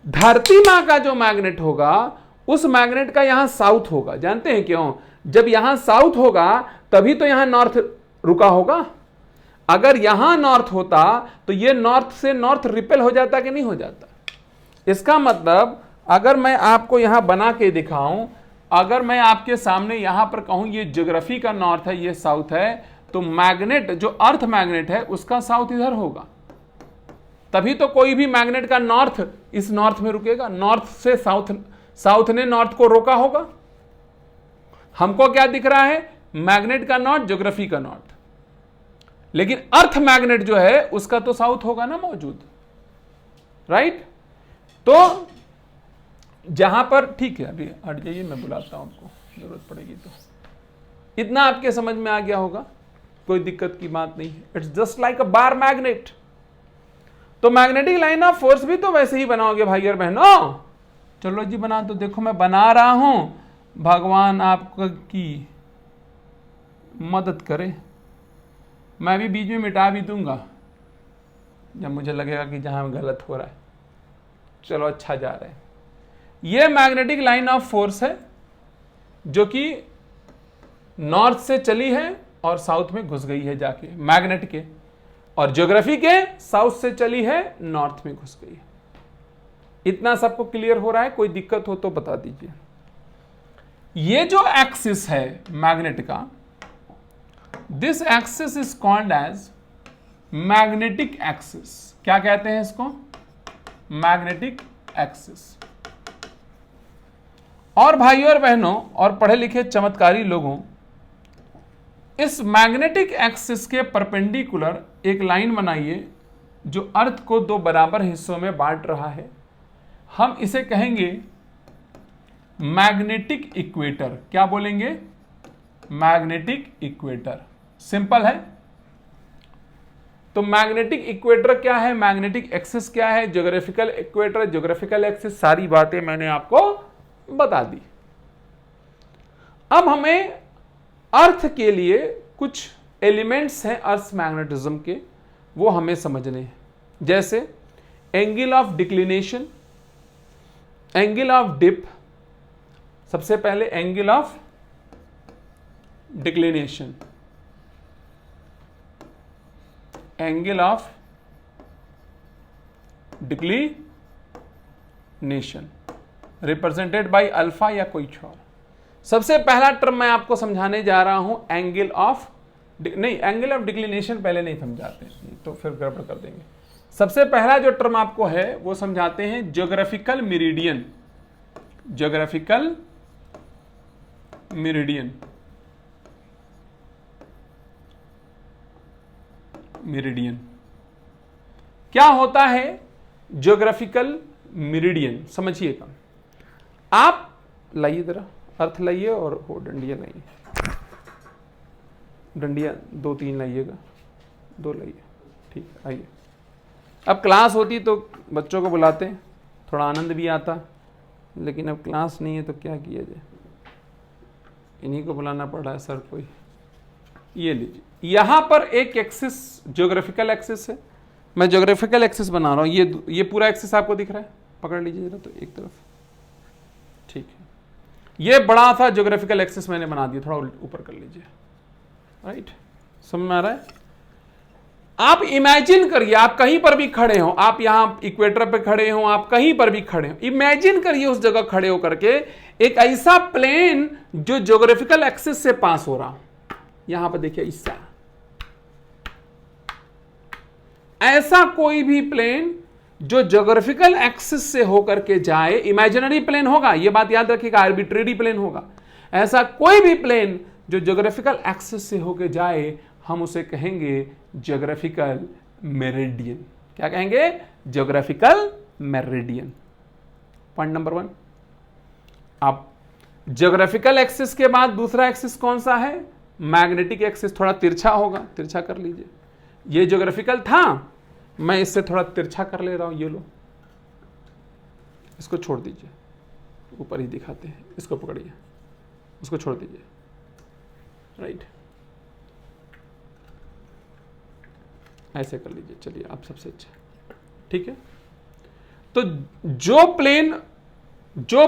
धरती मां का जो मैग्नेट होगा उस मैग्नेट का यहां साउथ होगा। जानते हैं क्यों? जब यहां साउथ होगा तभी तो यहां नॉर्थ रुका होगा। अगर यहां नॉर्थ होता तो ये नॉर्थ से नॉर्थ रिपेल हो जाता कि नहीं हो जाता? इसका मतलब अगर मैं आपको यहां बना के दिखाऊं, अगर मैं आपके सामने यहां पर कहूं ये ज्योग्राफी का नॉर्थ है, ये साउथ है, तो मैग्नेट जो अर्थ मैग्नेट है उसका साउथ इधर होगा, तभी तो कोई भी मैग्नेट का नॉर्थ इस नॉर्थ में रुकेगा। नॉर्थ से साउथ, साउथ ने नॉर्थ को रोका होगा। हमको क्या दिख रहा है? मैग्नेट का नॉर्थ, ज्योग्राफी का नॉर्थ, लेकिन अर्थ मैग्नेट जो है उसका तो साउथ होगा ना मौजूद, राइट? तो जहां पर, ठीक है अभी हट जाइए, मैं बुलाता हूं आपको, जरूरत पड़ेगी तो। इतना आपके समझ में आ गया होगा, कोई दिक्कत की बात नहीं है। It's just like a bar magnet. तो मैग्नेटिक लाइन ऑफ फोर्स भी तो वैसे ही बनाओगे भाई और बहनों। चलो जी बना, तो देखो मैं बना रहा हूं, भगवान आपकी मदद करे। मैं भी बीच में मिटा भी दूंगा जब मुझे लगेगा कि जहां गलत हो रहा है। चलो अच्छा जा रहा है। ये मैग्नेटिक लाइन ऑफ फोर्स है जो कि नॉर्थ से चली है और साउथ में घुस गई है जाके मैग्नेट के, और ज्योग्राफी के साउथ से चली है, नॉर्थ में घुस गई है। इतना सबको क्लियर हो रहा है? कोई दिक्कत हो तो बता दीजिए। ये जो एक्सिस है मैग्नेट का, this axis is called as magnetic axis. क्या कहते हैं इसको? Magnetic axis. और भाइयों और बहनों और पढ़े लिखे चमत्कारी लोगों, इस मैग्नेटिक एक्सिस के परपेंडिकुलर एक लाइन बनाइए जो अर्थ को दो बराबर हिस्सों में बांट रहा है। हम इसे कहेंगे मैग्नेटिक इक्वेटर। क्या बोलेंगे? Magnetic equator. सिंपल है। तो मैग्नेटिक इक्वेटर क्या है, मैग्नेटिक एक्सिस क्या है, ज्योग्राफिकल इक्वेटर, ज्योग्राफिकल एक्सिस, सारी बातें मैंने आपको बता दी। अब हमें अर्थ के लिए कुछ एलिमेंट्स हैं अर्थ मैग्नेटिज्म के, वो हमें समझने हैं। जैसे angle of declination, angle of dip. सबसे पहले angle of declination, angle of declination represented by alpha या कोई और। सबसे पहला टर्म मैं आपको समझाने जा रहा हूं एंगल ऑफ नहीं, एंगल ऑफ डिक्लिनेशन पहले नहीं समझाते तो फिर गड़बड़ कर देंगे। सबसे पहला जो टर्म आपको है वो समझाते हैं geographical meridian. Geographical meridian, meridian क्या होता है? ज्योग्राफिकल मेरिडियन समझिएगा। आप लाइए जरा अर्थ लाइए और वो डंडियां लाइए, डंडियां 2-3 लाइएगा, 2 लाइए। ठीक है, आइए। अब क्लास होती तो बच्चों को बुलाते, थोड़ा आनंद भी आता, लेकिन अब क्लास नहीं है तो क्या किया जाए, इन्हीं को बुलाना पड़ रहा है सर कोई। ये लीजिए, यहां पर एक एक्सिस ज्योग्राफिकल एक्सिस है, मैं ज्योग्राफिकल एक्सिस बना रहा हूं। ये पूरा एक्सिस आपको दिख रहा है, पकड़ लीजिए जरा तो एक तरफ। ठीक है, ये बड़ा सा ज्योग्राफिकल एक्सिस मैंने बना दिया, थोड़ा ऊपर कर लीजिए। राइट, समझ में आ रहा है? आप इमेजिन करिए, आप कहीं पर भी खड़े हो, आप यहां इक्वेटर पे खड़े हो, आप कहीं पर भी खड़े हो, इमेजिन करिए उस जगह खड़े होकर के एक ऐसा प्लेन जो ज्योग्राफिकल एक्सिस से पास हो रहा। यहां पर देखिए, ऐसा कोई भी प्लेन जो ज्योग्राफिकल एक्सिस से होकर के जाए, इमेजिनरी प्लेन होगा, यह बात याद रखिएगा, आर्बिट्रेरी प्लेन होगा। ऐसा कोई भी प्लेन जो ज्योग्राफिकल एक्सिस से होकर जाए, हम उसे कहेंगे ज्योग्राफिकल मेरिडियन। क्या कहेंगे? Geographical meridian. Point number 1। अब ज्योग्राफिकल एक्सिस के बाद दूसरा एक्सिस कौन सा है? Magnetic axis. थोड़ा तिरछा होगा, तिरछा कर लीजिए। ये ज्योग्राफिकल था, मैं इससे थोड़ा तिरछा कर ले रहा हूं। ये लो, इसको छोड़ दीजिए, ऊपर ही दिखाते हैं। इसको पकड़िए, उसको छोड़ दीजिए। राइट, ऐसे कर लीजिए। चलिए, आप सबसे अच्छा। ठीक है, तो जो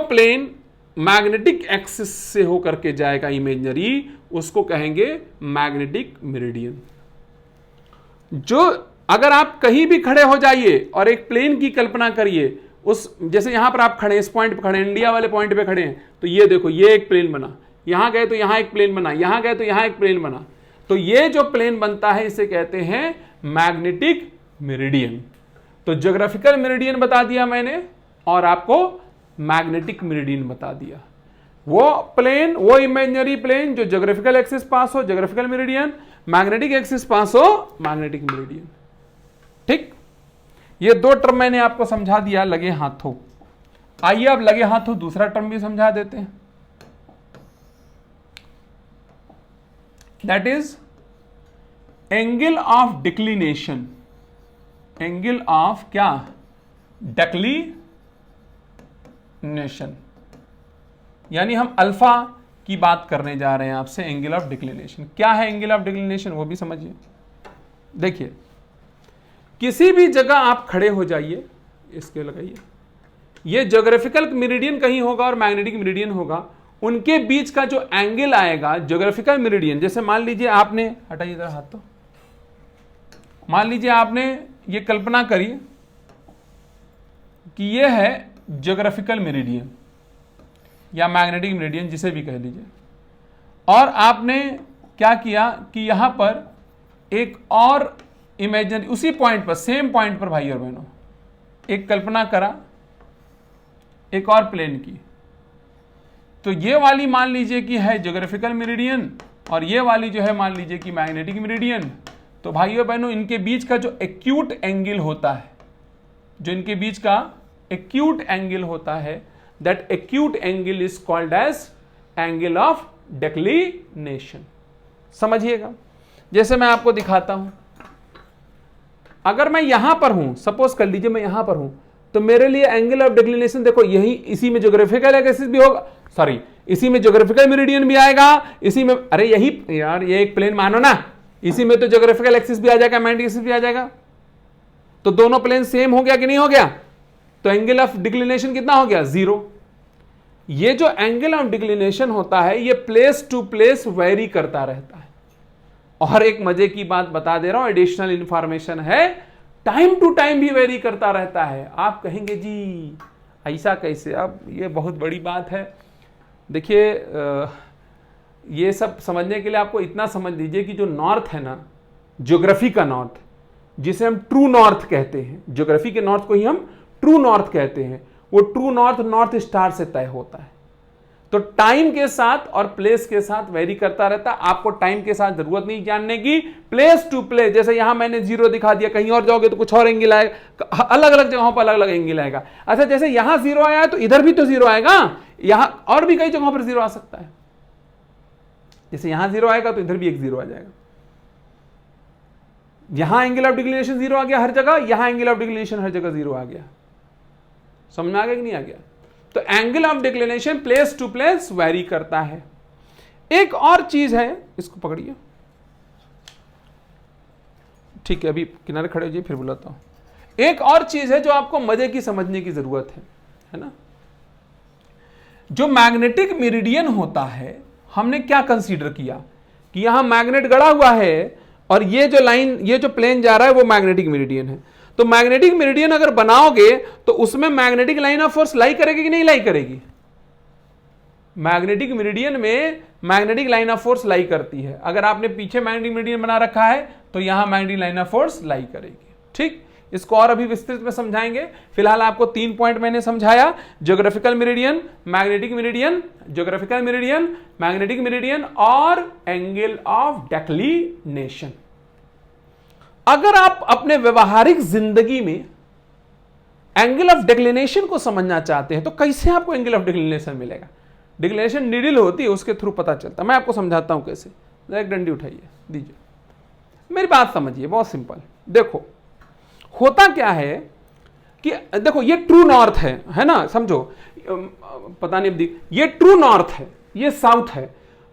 प्लेन मैग्नेटिक एक्सिस से होकर के जाएगा इमेजिनरी, उसको कहेंगे मैग्नेटिक मेरिडियन। जो अगर आप कहीं भी खड़े हो जाइए और एक प्लेन की कल्पना करिए, उस जैसे यहां पर आप खड़े, इस पॉइंट पे खड़े, इंडिया वाले पॉइंट पे खड़े हैं, तो ये देखो, ये एक प्लेन बना, यहां गए तो यहां एक प्लेन बना, यहां गए तो यहां एक प्लेन बना। तो ये जो प्लेन बनता है इसे कहते हैं मैग्नेटिक मेरिडियन। तो ज्योग्राफिकल मेरिडियन बता दिया मैंने और आपको मैग्नेटिक मेरिडियन बता दिया। वो प्लेन, वो इमेजिनरी प्लेन जो ज्योग्राफिकल एक्सिस पास हो, geographical meridian, magnetic axis pass हो, मैग्नेटिक मेरिडियन। ठीक, ये 2 टर्म मैंने आपको समझा दिया लगे हाथों। आइए अब लगे हाथों दूसरा टर्म भी समझा देते हैं। That is angle of declination. Angle of क्या? डिक्लिनेशन, यानी हम अल्फा की बात करने जा रहे हैं आपसे। एंगल ऑफ डिक्लिनेशन क्या है? एंगल ऑफ डिक्लिनेशन वो भी समझिए। देखिए, किसी भी जगह आप खड़े हो जाइए, इसके लगाइए, ये ज्योग्राफिकल मेरिडियन कहीं होगा और मैग्नेटिक मेरिडियन होगा, उनके बीच का जो एंगल आएगा ज्योग्राफिकल मेरिडियन। जैसे मान लीजिए आपने, हटाइए जरा हाथ, तो मान लीजिए आपने ये कल्पना करी कि ये है ज्योग्राफिकल मेरिडियन या मैग्नेटिक मेरिडियन, जिसे भी कह लीजिए, और आपने क्या किया कि यहां पर एक और इमेजिनरी, उसी पॉइंट पर, सेम पॉइंट पर भाई और बहनों, एक कल्पना करा एक और प्लेन की। तो ये वाली मान लीजिए कि है ज्योग्राफिकल मेरिडियन और ये वाली जो है मान लीजिए कि मैग्नेटिक मेरिडियन। तो भाइयों बहनों इनके बीच का जो एक्यूट एंगल होता है, जो इनके बीच का एक्यूट एंगल होता है, that acute angle is called as angle of declination. समझिएगा, जैसे मैं आपको दिखाता हूं, अगर मैं यहां पर हूं, सपोज कर लीजिए मैं यहां पर हूं, तो मेरे लिए एंगल ऑफ डिक्लिनेशन देखो यही, इसी में ज्योग्राफिकल एक्सिस भी होगा, सॉरी इसी में ज्योग्राफिकल मेरिडियन भी आएगा, इसी में, अरे यही यार ये एक प्लेन मानो ना, इसी में तो ज्योग्राफिकल एक्सिस भी आ जाएगा, मैग्नेटिक एक्सिस भी आ जाएगा, तो दोनों प्लेन सेम हो गया कि नहीं हो गया? तो एंगल ऑफ डिक्लिनेशन कितना हो गया? 0। ये जो एंगल ऑफ डिक्लिनेशन होता है ये प्लेस टू प्लेस वेरी करता रहता है। और एक मजे की बात बता दे रहा हूं, एडिशनल इंफॉर्मेशन है, टाइम टू टाइम भी वेरी करता रहता है। आप कहेंगे जी ऐसा कैसे? अब ये बहुत बड़ी बात है। देखिए ये सब समझने के लिए आपको इतना समझ लीजिए कि जो नॉर्थ है ना, ज्योग्राफी का नॉर्थ, जिसे हम ट्रू नॉर्थ कहते हैं, ज्योग्राफी के नॉर्थ को ही हम ट्रू नॉर्थ कहते हैं, वो ट्रू नॉर्थ नॉर्थ स्टार से तय होता है। तो टाइम के साथ और प्लेस के साथ वेरी करता रहता है। आपको टाइम के साथ जरूरत नहीं जानने की, प्लेस टू प्लेस, जैसे यहां मैंने 0 दिखा दिया, कहीं और जाओगे तो कुछ और एंगल आएगा, अलग अलग जगहों पर अलग अलग एंगल आएगा। अच्छा, जैसे यहां 0 आया है तो इधर भी तो 0 आएगा, यहां और भी कई जगहों पर 0 आ सकता है। जैसे यहां 0 आएगा तो इधर भी एक 0 आ जाएगा। यहां एंगल ऑफ डिक्लिनेशन 0 आ गया हर जगह, यहां एंगल ऑफ डिक्लिनेशन हर जगह 0 आ गया। समझ में आ गया कि नहीं आ गया? तो angle of declination place to place vary करता है। एक और चीज है, इसको पकड़िए, ठीक है, अभी किनारे खड़े हो जाइए फिर बुलाता हूं। एक और चीज है जो आपको मजे की समझने की जरूरत है ना? जो मैग्नेटिक मेरिडियन होता है, हमने क्या कंसीडर किया कि यहां मैग्नेट गड़ा हुआ है और ये जो लाइन, ये जो प्लेन जा रहा है वो मैग्नेटिक मेरिडियन है। तो मैग्नेटिक मेरिडियन अगर बनाओगे तो उसमें मैग्नेटिक लाइन ऑफ फोर्स लाई करेगी कि नहीं लाई करेगी? मैग्नेटिक मेरिडियन में मैग्नेटिक लाइन ऑफ फोर्स लाई करती है। अगर आपने पीछे मैग्नेटिक मेरिडियन बना रखा है तो यहां मैग्नेटिक लाइन ऑफ फोर्स लाई करेगी। ठीक, इसको और अभी विस्तृत में समझाएंगे। फिलहाल आपको 3 पॉइंट मैंने समझाया, geographical meridian, magnetic meridian, geographical meridian, magnetic meridian और एंगल ऑफ डिक्लिनेशन। अगर आप अपने व्यवहारिक जिंदगी में एंगल ऑफ डिक्लिनेशन को समझना चाहते हैं तो कैसे आपको एंगल ऑफ डिक्लिनेशन मिलेगा? डिक्लिनेशन नीडल होती है, उसके थ्रू पता चलता है। मैं आपको समझाता हूं कैसे। एक डंडी उठाइए, दीजिए, मेरी बात समझिए, बहुत सिंपल। देखो होता क्या है कि देखो ये ट्रू नॉर्थ है ना, समझो, पता नहीं, ये ट्रू नॉर्थ है, ये साउथ है।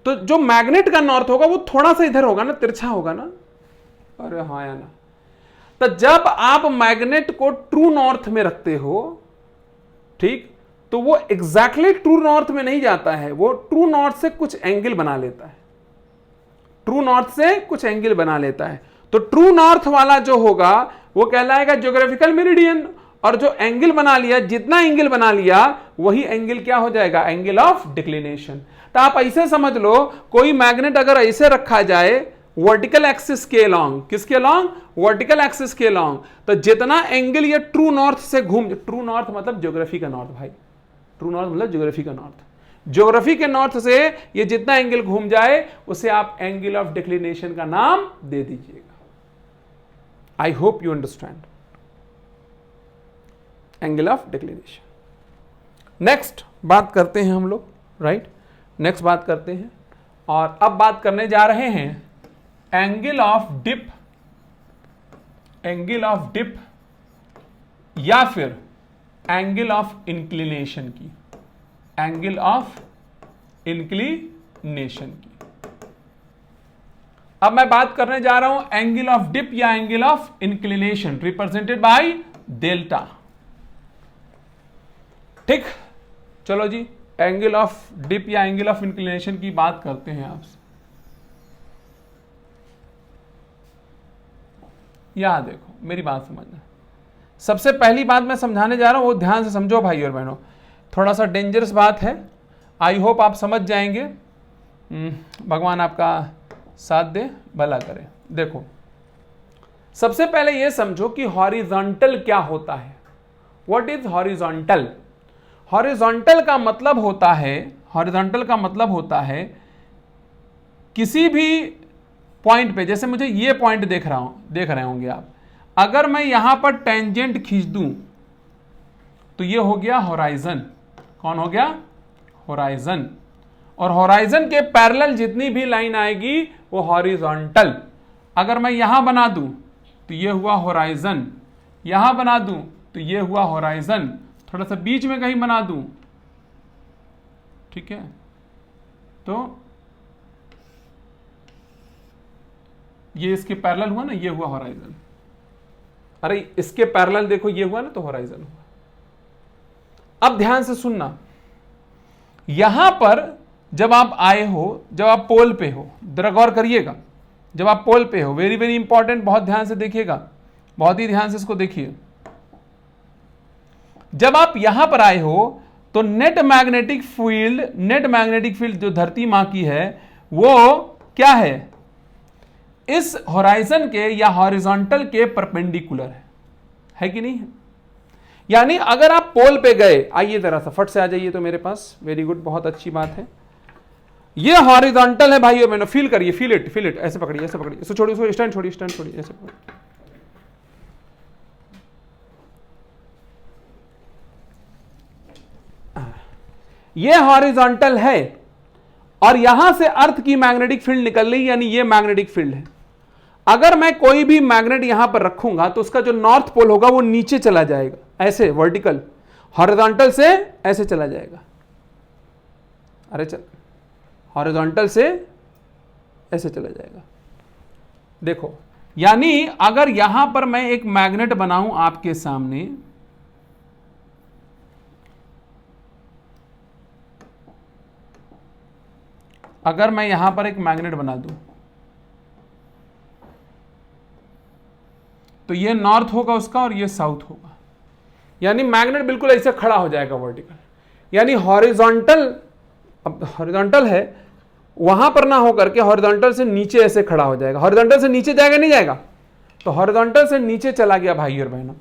तो जो मैग्नेट का नॉर्थ होगा वो थोड़ा सा इधर होगा ना, तिरछा होगा ना, अरे हाँ या ना? तो जब आप मैग्नेट को ट्रू नॉर्थ में रखते हो, ठीक, तो वो एग्जैक्टली ट्रू नॉर्थ में नहीं जाता है, वो ट्रू नॉर्थ से कुछ एंगल बना लेता है, ट्रू नॉर्थ से कुछ एंगल बना लेता है। तो ट्रू नॉर्थ वाला जो होगा वो कहलाएगा ज्योग्राफिकल मेरिडियन, और जो एंगल बना लिया, जितना एंगल बना लिया वही एंगल क्या हो जाएगा? Angle of declination. तो आप ऐसे समझ लो, कोई मैग्नेट अगर ऐसे रखा जाए वर्टिकल एक्सिस के अलॉन्ग, किसके अलॉन्ग? वर्टिकल एक्सिस के अलॉन्ग, तो जितना एंगल ये ट्रू नॉर्थ से घूम, ट्रू नॉर्थ मतलब ज्योग्राफी का नॉर्थ भाई, ट्रू नॉर्थ मतलब ज्योग्राफी का नॉर्थ, ज्योग्राफी के नॉर्थ से ये जितना एंगल घूम जाए उसे आप एंगल ऑफ डिक्लिनेशन का नाम दे दीजिएगा। I hope you understand angle of declination. Next बात करते हैं हम लोग, राइट, नेक्स्ट बात करते हैं, और अब बात करने जा रहे हैं angle of dip, angle of dip या फिर एंगल ऑफ इंक्लिनेशन की, एंगल ऑफ इंक्लिनेशन की। अब मैं बात करने जा रहा हूं एंगल ऑफ डिप या angle of inclination, represented by delta. ठीक, चलो जी, एंगल ऑफ डिप या एंगल ऑफ इंक्लिनेशन की बात करते हैं आपसे। यहां देखो, मेरी बात समझना। सबसे पहली बात मैं समझाने जा रहा हूं, वो ध्यान से समझो भाई और बहनों, थोड़ा सा डेंजरस बात है, आई होप आप समझ जाएंगे, भगवान आपका साथ दे, भला करे। देखो, सबसे पहले यह समझो कि हॉरिजॉन्टल क्या होता है। What is horizontal? हॉरिजॉन्टल का मतलब होता है, हॉरिजॉन्टल का मतलब होता है किसी भी पॉइंट पे, जैसे मुझे ये पॉइंट देख रहे होंगे आप, अगर मैं यहां पर टेंजेंट खींच दूं तो ये हो गया होराइजन। कौन हो गया? होराइजन। और होराइजन के पैरेलल जितनी भी लाइन आएगी वो हॉरिजॉन्टल। अगर मैं यहां बना दूं तो ये हुआ होराइजन, यहां बना दूं तो ये हुआ होराइजन, थोड़ा सा बीच में कहीं बना दूं, ठीक है, तो ये इसके पैरेलल हुआ ना, ये हुआ होराइजन। अरे इसके पैरेलल देखो, ये हुआ ना, तो होराइजन हुआ। अब ध्यान से सुनना, यहां पर जब आप आए हो, जब आप पोल पे हो, जरा गौर करिएगा, जब आप पोल पे हो, वेरी वेरी इंपॉर्टेंट, बहुत ध्यान से देखिएगा, बहुत ही ध्यान से इसको देखिए। जब आप यहां पर आए हो तो नेट मैग्नेटिक फील्ड जो धरती मां की है वो क्या है? इस होराइजन के या हॉरिजॉन्टल के परपेंडिकुलर है कि नहीं है? यानी अगर आप पोल पे गए, आइए जरा सा फट से आ जाइए तो मेरे पास, वेरी गुड, बहुत अच्छी बात है। ये हॉरिजॉन्टल है भाइयों बहनों, फील करिए, फील इट, ऐसे पकड़िए, ऐसे पकड़िए, इसको छोड़िए, इसको स्टैंड छोड़िए, ऐसे पकड़िए। ये हॉरिजॉन्टल है और यहां से अर्थ की मैग्नेटिक फील्ड निकल रही, यानी ये मैग्नेटिक फील्ड है। अगर मैं कोई भी मैग्नेट यहां पर रखूंगा तो उसका जो नॉर्थ पोल होगा वो नीचे चला जाएगा, ऐसे वर्टिकल, हॉरिजॉन्टल से ऐसे चला जाएगा। अरे चल, हॉरिजॉन्टल से ऐसे चला जाएगा। देखो, यानी अगर यहां पर मैं एक मैग्नेट बनाऊं आपके सामने, अगर मैं यहां पर एक मैग्नेट बना दूं तो ये नॉर्थ होगा उसका और ये साउथ होगा, यानी मैग्नेट बिल्कुल ऐसे खड़ा हो जाएगा वर्टिकल। यानी हॉरिजॉन्टल, अब हॉरिजॉन्टल है, वहां पर ना होकर के हॉरिजॉन्टल से नीचे ऐसे खड़ा हो जाएगा। हॉरिजॉन्टल से नीचे जाएगा, नहीं जाएगा? तो हॉरिजॉन्टल से नीचे चला गया भाई और बहनों,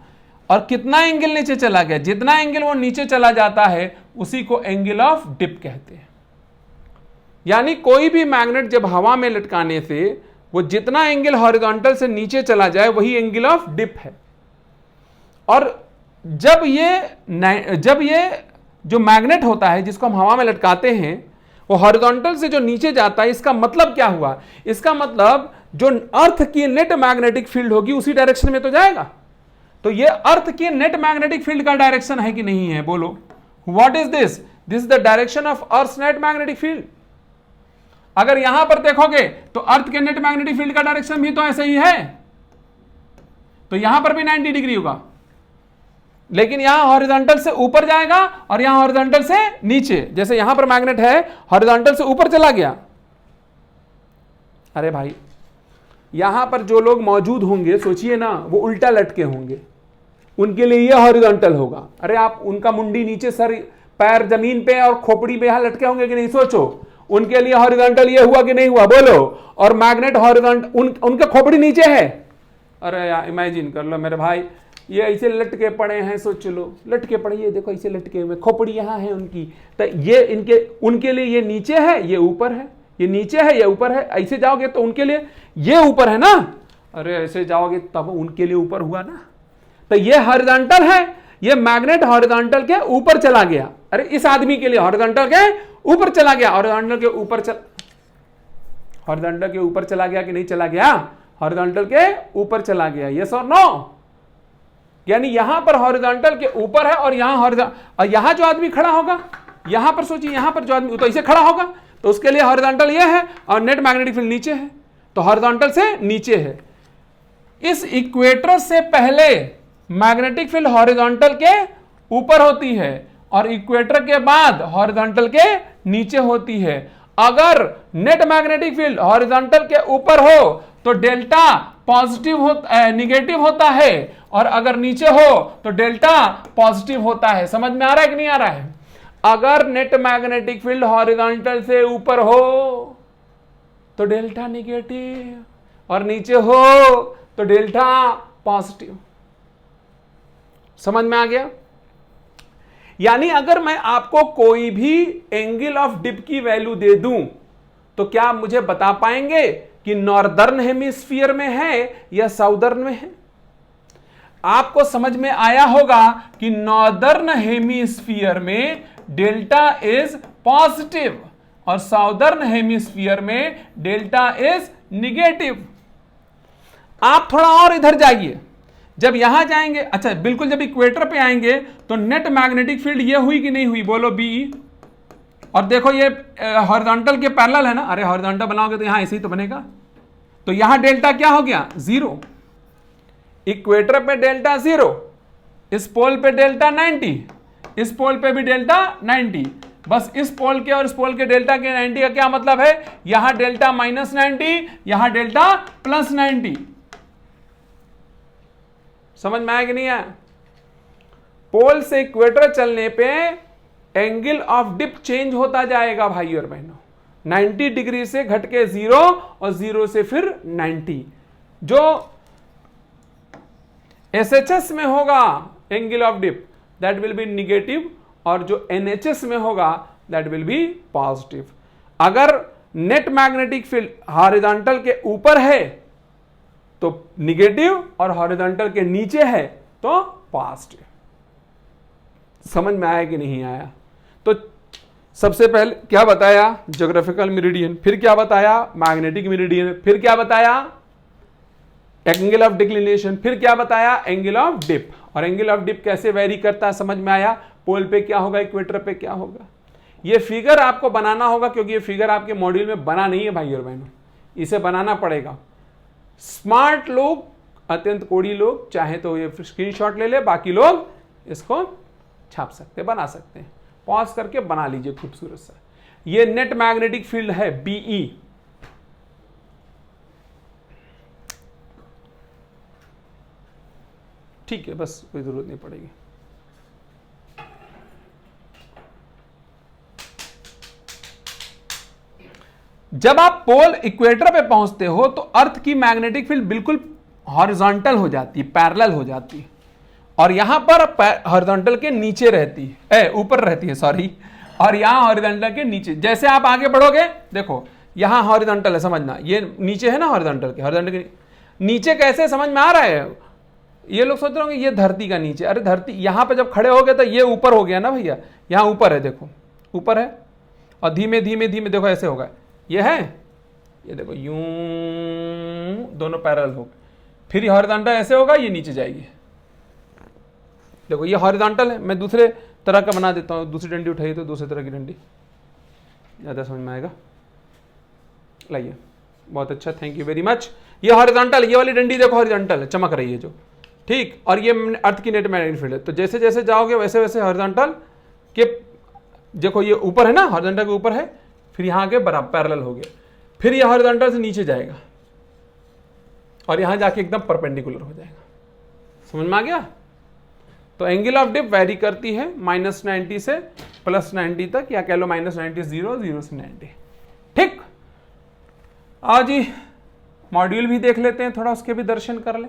और कितना एंगल नीचे चला गया? जितना एंगल वो नीचे चला जाता है उसी को एंगल ऑफ डिप कहते हैं। यानी कोई भी मैग्नेट जब हवा में लटकाने से वो जितना एंगल हॉरिजॉन्टल से नीचे चला जाए वही एंगल ऑफ डिप है। और जब ये जो मैग्नेट होता है जिसको हम हवा में लटकाते हैं वो हॉरिजॉन्टल से जो नीचे जाता है, इसका मतलब क्या हुआ? इसका मतलब जो अर्थ की नेट मैग्नेटिक फील्ड होगी उसी डायरेक्शन में तो जाएगा। तो ये अर्थ की नेट मैग्नेटिक फील्ड का डायरेक्शन है कि नहीं है? बोलो, what is this? This is the direction of earth net magnetic field. अगर यहां पर देखोगे तो अर्थ के नेट मैग्नेटिक फील्ड का डायरेक्शन भी तो ऐसे ही है, तो यहां पर भी 90 डिग्री होगा, लेकिन यहां हॉरिजॉन्टल से ऊपर जाएगा और यहां हॉरिजॉन्टल से नीचे। जैसे यहां पर मैग्नेट है, हॉरिजॉन्टल से ऊपर चला गया। अरे भाई, यहां पर जो लोग मौजूद होंगे सोचिए ना, वो उल्टा लटके होंगे, उनके लिए यह हॉरिजॉन्टल होगा। अरे आप उनका मुंडी नीचे, सर पैर जमीन पे और खोपड़ी पे यहां लटके होंगे कि नहीं? सोचो, उनके लिए हॉरिजॉन्टल ये हुआ कि नहीं हुआ? बोलो। और मैग्नेट हॉरिजॉन्टल, उनके खोपड़ी नीचे है। अरे यार इमेजिन कर लो मेरे भाई, ये ऐसे लटके पड़े हैं, सोच लो, लटके पड़े, ये देखो ऐसे लटके हुए, खोपड़ी यहाँ है उनकी, तो ये उनके लिए ये नीचे है, ये ऊपर है, ये नीचे है, ये ऊपर है। ऐसे जाओगे तो उनके लिए ये ऊपर है ना, अरे ऐसे जाओगे तब उनके लिए ऊपर हुआ ना। तो ये हॉरिजॉन्टल है, ये मैग्नेट हॉरिजॉन्टल के ऊपर चला गया। अरे इस आदमी के लिए हॉरिजॉन्टल के ऊपर चला गया, हॉरिजॉन्टल के ऊपर हॉरिजॉन्टल के ऊपर चला गया कि नहीं चला गया? हॉरिजॉन्टल के ऊपर चला गया, यस और नो? यानी यहां पर हॉरिजॉन्टल के ऊपर है और यहां जो आदमी खड़ा होगा, यहां पर सोचिए, यहां पर जो आदमी तो ऐसे खड़ा होगा, तो उसके लिए हॉरिजॉन्टल ये है और नेट मैग्नेटिक फील्ड नीचे है, तो हॉरिजॉन्टल से नीचे है। इस इक्वेटर से पहले मैग्नेटिक फील्ड हॉरिजॉन्टल के ऊपर होती है और इक्वेटर के बाद हॉरिजॉन्टल के नीचे होती है। अगर नेट मैग्नेटिक फील्ड हॉरिजॉन्टल के ऊपर हो तो डेल्टा निगेटिव होता है, और अगर नीचे हो तो डेल्टा पॉजिटिव होता है। समझ में आ रहा है कि नहीं आ रहा है? अगर नेट मैग्नेटिक फील्ड हॉरिजॉन्टल से ऊपर हो तो डेल्टा निगेटिव और नीचे हो तो डेल्टा पॉजिटिव। समझ में आ गया? यानी अगर मैं आपको कोई भी एंगल ऑफ डिप की वैल्यू दे दूं तो क्या आप मुझे बता पाएंगे कि नॉर्दर्न हेमिस्फीयर में है या साउदर्न में है? आपको समझ में आया होगा कि नॉर्दर्न हेमिस्फीयर में डेल्टा इज पॉजिटिव और साउदर्न हेमिस्फीयर में डेल्टा इज निगेटिव। आप थोड़ा और इधर जाइए, जब यहां जाएंगे, अच्छा बिल्कुल जब इक्वेटर पे आएंगे तो नेट मैग्नेटिक फील्ड ये हुई कि नहीं हुई, बोलो बी। और देखो ये हॉरिजॉन्टल के पैरेलल है ना, अरे हॉरिजॉन्टल बनाओगे तो यहां ऐसे ही तो बनेगा, तो यहां डेल्टा क्या हो गया, 0। इक्वेटर पे डेल्टा 0, इस पोल पे डेल्टा 90, इस पोल पे भी डेल्टा 90। बस इस पोल के और इस पोल के डेल्टा के 90 का क्या मतलब है, यहां डेल्टा -90, यहां डेल्टा +90। समझ में आया कि नहीं आया? पोल से इक्वेटर चलने पे एंगल ऑफ डिप चेंज होता जाएगा भाई और बहनों, 90 डिग्री से घट के 0 और 0 से फिर 90। जो SHS में होगा angle of dip that will be negative, और जो NHS में होगा दैट विल बी पॉजिटिव। अगर नेट मैग्नेटिक फील्ड हॉरिजॉन्टल के ऊपर है तो निगेटिव और हॉरिजॉन्टल के नीचे है तो पॉजिटिव। समझ में आया कि नहीं आया? तो सबसे पहले क्या बताया, ज्योग्राफिकल मेरिडियन, फिर क्या बताया, मैग्नेटिक मेरिडियन, फिर क्या बताया, एंगल ऑफ डिक्लिनेशन, फिर क्या बताया, एंगल ऑफ डिप। और एंगल ऑफ डिप कैसे वेरी करता है समझ में आया, पोल पे क्या होगा, इक्वेटर पे क्या होगा। ये फिगर आपको बनाना होगा क्योंकि ये फिगर आपके मॉड्यूल में बना नहीं है भाई और बहनों, इसे बनाना पड़ेगा। स्मार्ट लोग, अत्यंत कोड़ी लोग चाहे तो ये स्क्रीनशॉट ले ले, बाकी लोग इसको छाप सकते, बना सकते हैं। पॉज करके बना लीजिए खूबसूरत सा। ये नेट मैग्नेटिक फील्ड है BE। ठीक है, बस कोई जरूरत नहीं पड़ेगी। जब आप पोल इक्वेटर पे पहुंचते हो तो अर्थ की मैग्नेटिक फील्ड बिल्कुल हॉरिजॉन्टल हो जाती है, पैरेलल हो जाती है, और यहां पर हॉरिजॉन्टल के नीचे रहती है, ऊपर रहती है सॉरी, और यहां हॉरिजॉन्टल के नीचे। जैसे आप आगे बढ़ोगे, देखो यहां हॉरिजॉन्टल है, समझना ये नीचे है ना हॉरिजॉन्टल के नीचे कैसे समझ में आ रहा है? ये लोग सोच रहे होंगे ये धरती का नीचे, अरे धरती यहां पे जब खड़े हो गए तो ये ऊपर हो गया ना भैया, यहां ऊपर है, देखो ऊपर है, और धीमे धीमे धीमे देखो ऐसे होगा, ये है, ये देखो यूं दोनों पैरेलल हो गए, फिर हॉरिजॉन्टल ऐसे होगा, ये नीचे जाएगी। देखो ये हॉरिजॉन्टल है, मैं दूसरे तरह का बना देता हूँ, दूसरी डंडी उठाइए तो दूसरी तरह की डंडी, ज़्यादा समझ में आएगा। लाइए, बहुत अच्छा, थैंक यू वेरी मच। ये हॉरिजॉन्टल, ये वाली डंडी देखो हॉरिजॉन्टल है, चमक रही है जो, ठीक, और ये अर्थ की नेट मैग्नेटिक फील्ड है। तो जैसे जैसे जाओगे वैसे वैसे हॉरिजॉन्टल के, देखो ये ऊपर है ना, हॉरिजॉन्टल के ऊपर है, फिर यहाँ आगे बराबर पैरेलल हो गया, फिर ये हॉरिजॉन्टल से नीचे जाएगा और यहाँ जाके एकदम परपेंडिकुलर हो जाएगा। समझ में आ गया? तो एंगल ऑफ डिप वेरी करती है -90 से +90 तक, या कह लो -90 से 0, 0 से 90। ठीक, आओ जी मॉड्यूल भी देख लेते हैं, थोड़ा उसके भी दर्शन कर ले।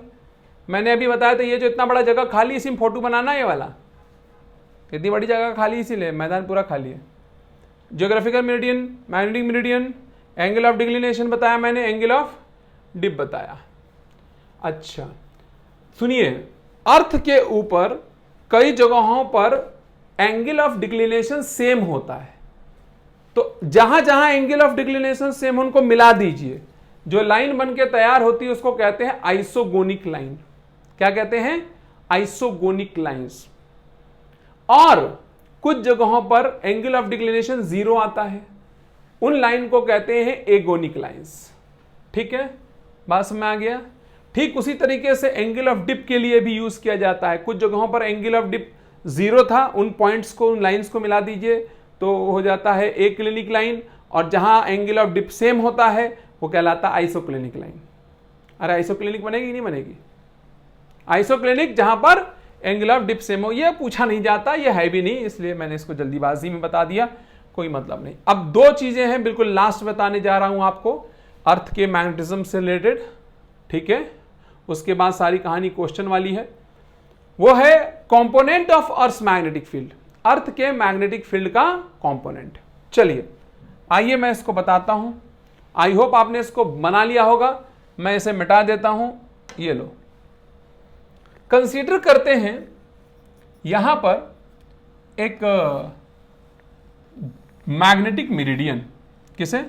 मैंने अभी बताया था ये जो इतना बड़ा जगह खाली, इसी में फोटो बनाना है, ये वाला इतनी बड़ी जगह खाली इसीलिए, मैदान पूरा खाली है। Geographical meridian, magnetic meridian, angle of declination बताया मैंने, एंगल ऑफ डिप बताया। अच्छा सुनिए, अर्थ के ऊपर कई जगहों पर एंगल ऑफ डिक्लिनेशन सेम होता है, तो जहां जहां एंगल ऑफ डिक्लिनेशन सेम उनको मिला दीजिए, जो लाइन बन के तैयार होती है उसको कहते हैं आइसोगोनिक लाइन। क्या कहते हैं? Isogonic lines. और कुछ जगहों पर एंगल ऑफ डिक्लिनेशन 0 आता है, उन लाइन को कहते हैं एगोनिक लाइंस। ठीक है, बात समझ में आ गया? ठीक उसी तरीके से एंगल ऑफ डिप के लिए भी यूज किया जाता है। कुछ जगहों पर एंगल ऑफ डिप 0 था, उन पॉइंट्स को, उन लाइंस को मिला दीजिए तो हो जाता है एक्लिनिक लाइन, और जहां एंगल ऑफ डिप सेम होता है वो कहलाता है आइसोक्लिनिक लाइन। अरे आइसोक्लिनिक बनेगी नहीं बनेगी? आइसोक्लिनिक जहां पर एंगल ऑफ डिप सेम हो। ये पूछा नहीं जाता, ये है भी नहीं, इसलिए मैंने इसको जल्दीबाजी में बता दिया, कोई मतलब नहीं। अब 2 चीजें हैं बिल्कुल लास्ट बताने जा रहा हूं आपको, अर्थ के मैग्नेटिज्म से रिलेटेड। ठीक है, उसके बाद सारी कहानी क्वेश्चन वाली है। वो है component of earth magnetic field, earth के मैग्नेटिक फील्ड का कंपोनेंट। चलिए आइए मैं इसको बताता हूं। आई होप आपने इसको बना लिया होगा। मैं इसे मिटा देता हूं, ये लो। कंसीडर करते हैं यहां पर एक मैग्नेटिक मेरिडियन। किसे?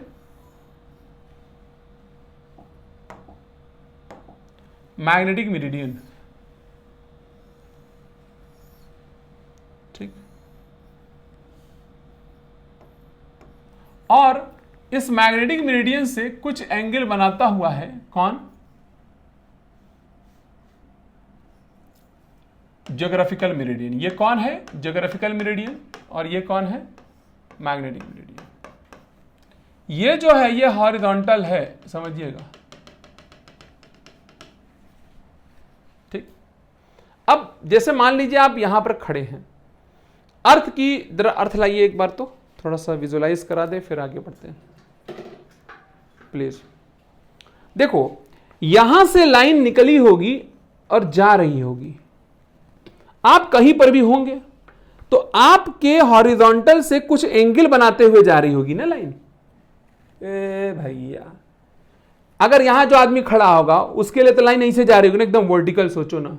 Magnetic meridian. ठीक। और इस मैग्नेटिक मेरिडियन से कुछ एंगल बनाता हुआ है कौन? Geographical meridian. ये कौन है? Geographical meridian. और ये कौन है? Magnetic meridian. ये जो है ये हॉरिजॉन्टल है, समझिएगा। ठीक। अब जैसे मान लीजिए आप यहां पर खड़े हैं, अर्थ की जरा अर्थ लाइए एक बार, तो थोड़ा सा विजुलाइज करा दे, फिर आगे बढ़ते हैं प्लीज। देखो यहां से लाइन निकली होगी और जा रही होगी, आप कहीं पर भी होंगे तो आपके हॉरिजॉन्टल से कुछ एंगल बनाते हुए जा रही होगी ना लाइन। ए भैया, अगर यहां जो आदमी खड़ा होगा उसके लिए तो लाइन ऐसे जा रही होगी ना, एकदम वर्टिकल, सोचो ना।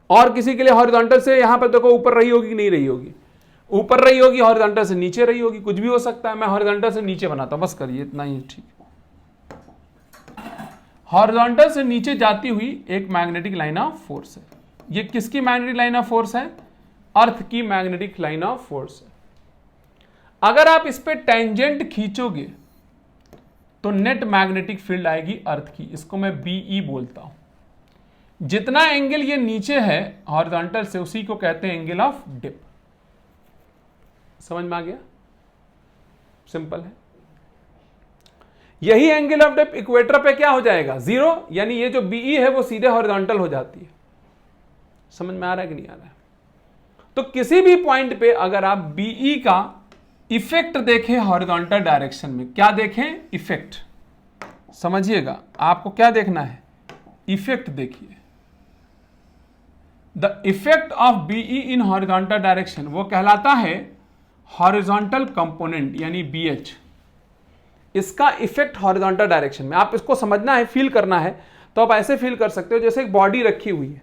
और किसी के लिए हॉरिजॉन्टल से यहां पर देखो ऊपर रही होगी कि नहीं रही होगी? ऊपर रही होगी, हॉरिजॉन्टल से नीचे रही होगी, कुछ भी हो सकता है। मैं हॉरिजॉन्टल से नीचे बनाता हूं, बस करिए इतना ही, ठीक। हॉरिजॉन्टल से नीचे जाती हुई एक मैग्नेटिक लाइन ऑफ फोर्स है। ये किसकी मैग्नेटिक लाइन ऑफ फोर्स है? अर्थ की मैग्नेटिक लाइन ऑफ फोर्स है। अगर आप इस पे टेंजेंट खींचोगे तो नेट मैग्नेटिक फील्ड आएगी अर्थ की, इसको मैं बीई बोलता हूं। जितना एंगल ये नीचे है हॉरिजॉन्टल से, उसी को कहते हैं एंगल ऑफ डिप। समझ में आ गया? सिंपल है। यही एंगल ऑफ डिप इक्वेटर पे क्या हो जाएगा? जीरो, यानी ये जो बीई है वो सीधे हॉरिजॉन्टल हो जाती है। समझ में आ रहा है कि नहीं आ रहा है? तो किसी भी पॉइंट पे अगर आप बीई का इफेक्ट देखें हॉरिजॉन्टल डायरेक्शन में, क्या देखें? इफेक्ट। समझिएगा, आपको क्या देखना है? इफेक्ट देखिए। The effect of BE in horizontal direction वो कहलाता है हॉरिजॉन्टल कंपोनेंट, यानी बीएच। इसका इफेक्ट हॉरिजॉन्टल डायरेक्शन में, आप इसको समझना है, फील करना है। तो आप ऐसे फील कर सकते हो जैसे एक बॉडी रखी हुई है,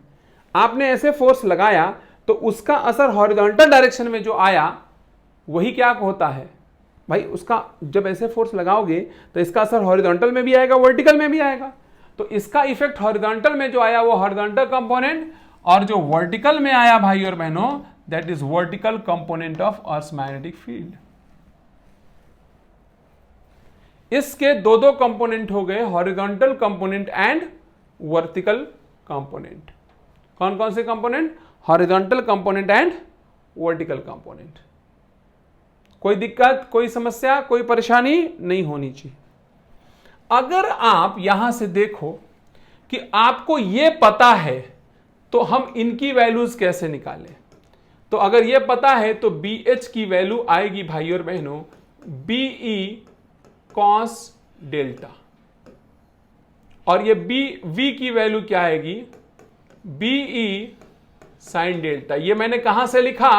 आपने ऐसे फोर्स लगाया तो उसका असर हॉरिजॉन्टल डायरेक्शन में जो आया वही क्या होता है भाई? उसका जब ऐसे फोर्स लगाओगे तो इसका असर हॉरिजॉन्टल में भी आएगा, वर्टिकल में भी आएगा। तो इसका इफेक्ट हॉरिजॉन्टल में जो आया वो हॉरिजॉन्टल कंपोनेंट, और जो वर्टिकल में आया भाई और बहनों, that is vertical component of earth magnetic field. इसके दो दो कंपोनेंट हो गए, horizontal component and vertical component. कौन कौन से component? Horizontal component and vertical component. कोई दिक्कत, कोई समस्या, कोई परेशानी नहीं होनी चाहिए। अगर आप यहां से देखो कि आपको यह पता है तो हम इनकी वैल्यूज कैसे निकालें? तो अगर यह पता है तो BH की वैल्यू आएगी भाई और बहनों BE cos डेल्टा, और ये V की वैल्यू क्या आएगी? BE sin delta. ये मैंने कहां से लिखा?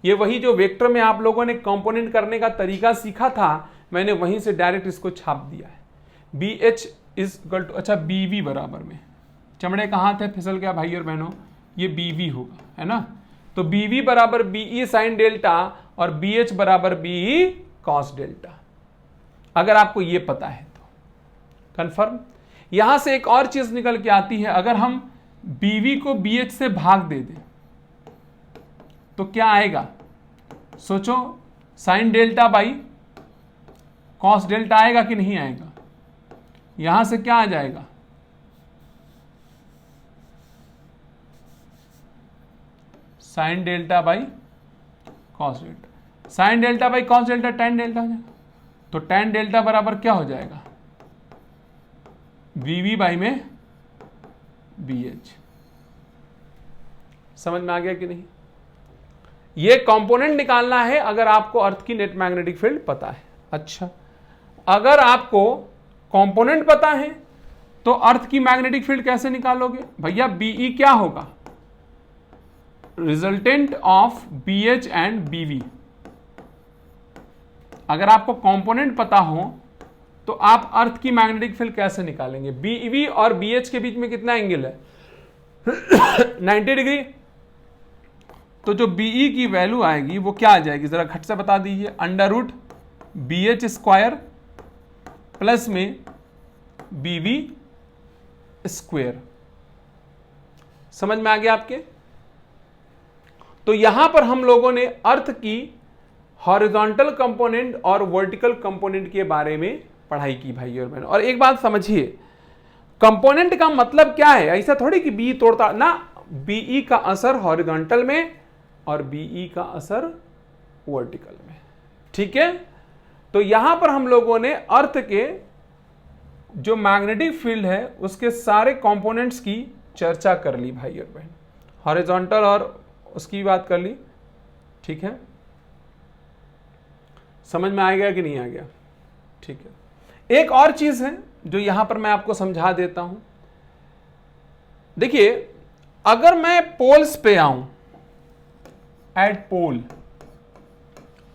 ये वही जो वेक्टर में आप लोगों ने कंपोनेंट करने का तरीका सीखा था, मैंने वहीं से डायरेक्ट इसको छाप दिया है। BH इज इक्वल टू, अच्छा BV बराबर में, चमड़े कहाँ थे, फिसल गया भाई और बहनों, ये BV होगा, है ना। तो BV बराबर BE sin डेल्टा और BH बराबर BE cos डेल्टा। अगर आपको ये पता है तो कंफर्म। यहां से एक और चीज निकल के आती है, अगर हम BV को BH से भाग दे दें तो क्या आएगा? सोचो, sine delta by cos delta आएगा कि नहीं आएगा? यहां से क्या आ जाएगा? Sine delta by cos delta. Sine delta by cos delta tan delta हो जाएगा। तो tan डेल्टा बराबर क्या हो जाएगा? VV बाई में BH। समझ में आ गया कि नहीं? ये कंपोनेंट निकालना है अगर आपको अर्थ की नेट मैग्नेटिक फील्ड पता है। अच्छा, अगर आपको कंपोनेंट पता है तो अर्थ की मैग्नेटिक फील्ड कैसे निकालोगे? भैया BE क्या होगा? Resultant of BH and BV। अगर आपको कंपोनेंट पता हो तो आप अर्थ की मैग्नेटिक फील्ड कैसे निकालेंगे? BV और BH के बीच में कितना एंगल है? 90 डिग्री। तो जो BE की वैल्यू आएगी वो क्या आ जाएगी, जरा घट से बता दीजिए। √BH स्क्वायर प्लस में BV स्क्वायर। समझ में आ गया आपके? तो यहां पर हम लोगों ने अर्थ की हॉरिजॉन्टल कंपोनेंट और वर्टिकल कंपोनेंट के बारे में पढ़ाई की भाई और बहन। और एक बात समझिए, कंपोनेंट का मतलब क्या है? ऐसा थोड़ी कि बी तोड़ता ना, बीई का असर हॉरिजॉन्टल में और बीई का असर वर्टिकल में। ठीक है, तो यहां पर हम लोगों ने अर्थ के जो मैग्नेटिक फील्ड है उसके सारे कंपोनेंट्स की चर्चा कर ली भाई और बहन, हॉरिजॉन्टल और उसकी बात कर ली। ठीक है, समझ में आ गया कि नहीं आ गया? ठीक है, एक और चीज है जो यहां पर मैं आपको समझा देता हूं। देखिए, अगर मैं पोल्स पे आऊं, एट पोल,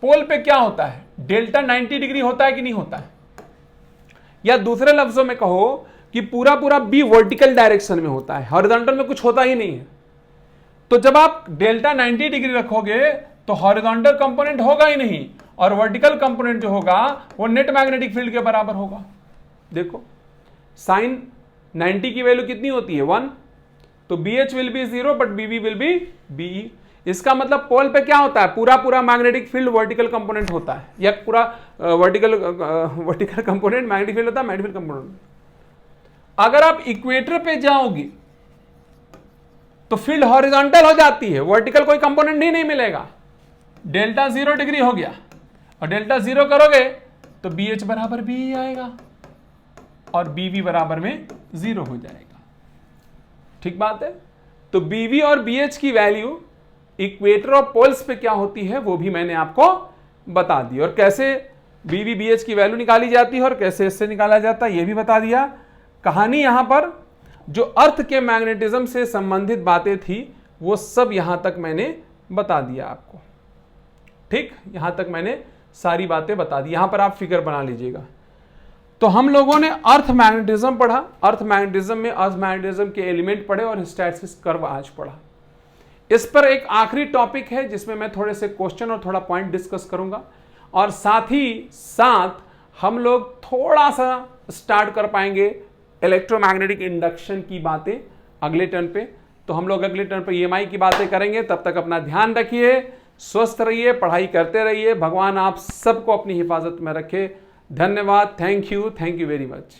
पोल पे क्या होता है? डेल्टा 90 डिग्री होता है कि नहीं होता है? या दूसरे लफ्जों में कहो कि पूरा पूरा बी वर्टिकल डायरेक्शन में होता है, हॉरिजॉन्टल में कुछ होता ही नहीं है। तो जब आप डेल्टा 90 डिग्री रखोगे तो हॉरिजॉन्टल कंपोनेंट होगा ही नहीं, और वर्टिकल कंपोनेंट जो होगा वो नेट मैग्नेटिक फील्ड के बराबर होगा। देखो, साइन 90 की वैल्यू कितनी होती है? 1। तो BH will be 0 but BV will be BE। इसका मतलब पोल पे क्या होता है? पूरा पूरा मैग्नेटिक फील्ड वर्टिकल कंपोनेंट होता है, या पूरा वर्टिकल कंपोनेंट मैग्नेटिक फील्ड होता है, मैग्नेटिक फील्ड कंपोनेंट। अगर आप इक्वेटर पे जाओगे तो फील्ड हॉरिजॉन्टल हो जाती है, वर्टिकल कोई कंपोनेंट ही नहीं मिलेगा। डेल्टा 0 डिग्री हो गया, और डेल्टा 0 करोगे तो BH बराबर BE आएगा और BV बराबर में 0 हो जाएगा। ठीक बात है? तो BV और BH की वैल्यू इक्वेटर और पोल्स पे क्या होती है वो भी मैंने आपको बता दी, और कैसे BV BH की वैल्यू निकाली जाती है और कैसे इससे निकाला जाता है ये भी बता दिया। कहानी यहां पर जो अर्थ के मैग्नेटिज्म से संबंधित बातें थी वो सब यहां तक मैंने बता दिया आपको। ठीक, यहां तक मैंने सारी बातें बता दी, यहां पर आप फिगर बना लीजिएगा। तो हम लोगों ने अर्थ मैग्नेटिज्म पढ़ा, अर्थ मैग्नेटिज्म में अर्थ मैग्नेटिज्म के एलिमेंट पढ़े और हिस्टैरिसीस कर्व आज पढ़ा। इस पर एक आखिरी टॉपिक है जिसमें मैं थोड़े से क्वेश्चन और थोड़ा पॉइंट डिस्कस करूंगा, और साथ ही साथ हम लोग थोड़ा सा स्टार्ट कर पाएंगे इलेक्ट्रोमैग्नेटिक इंडक्शन की बातें अगले टर्न पे। तो हम लोग अगले टर्न पे EMI की बातें करेंगे। तब तक अपना ध्यान रखिए, स्वस्थ रहिए, पढ़ाई करते रहिए। भगवान आप सबको अपनी हिफाजत में रखे। धन्यवाद। Thank you very much.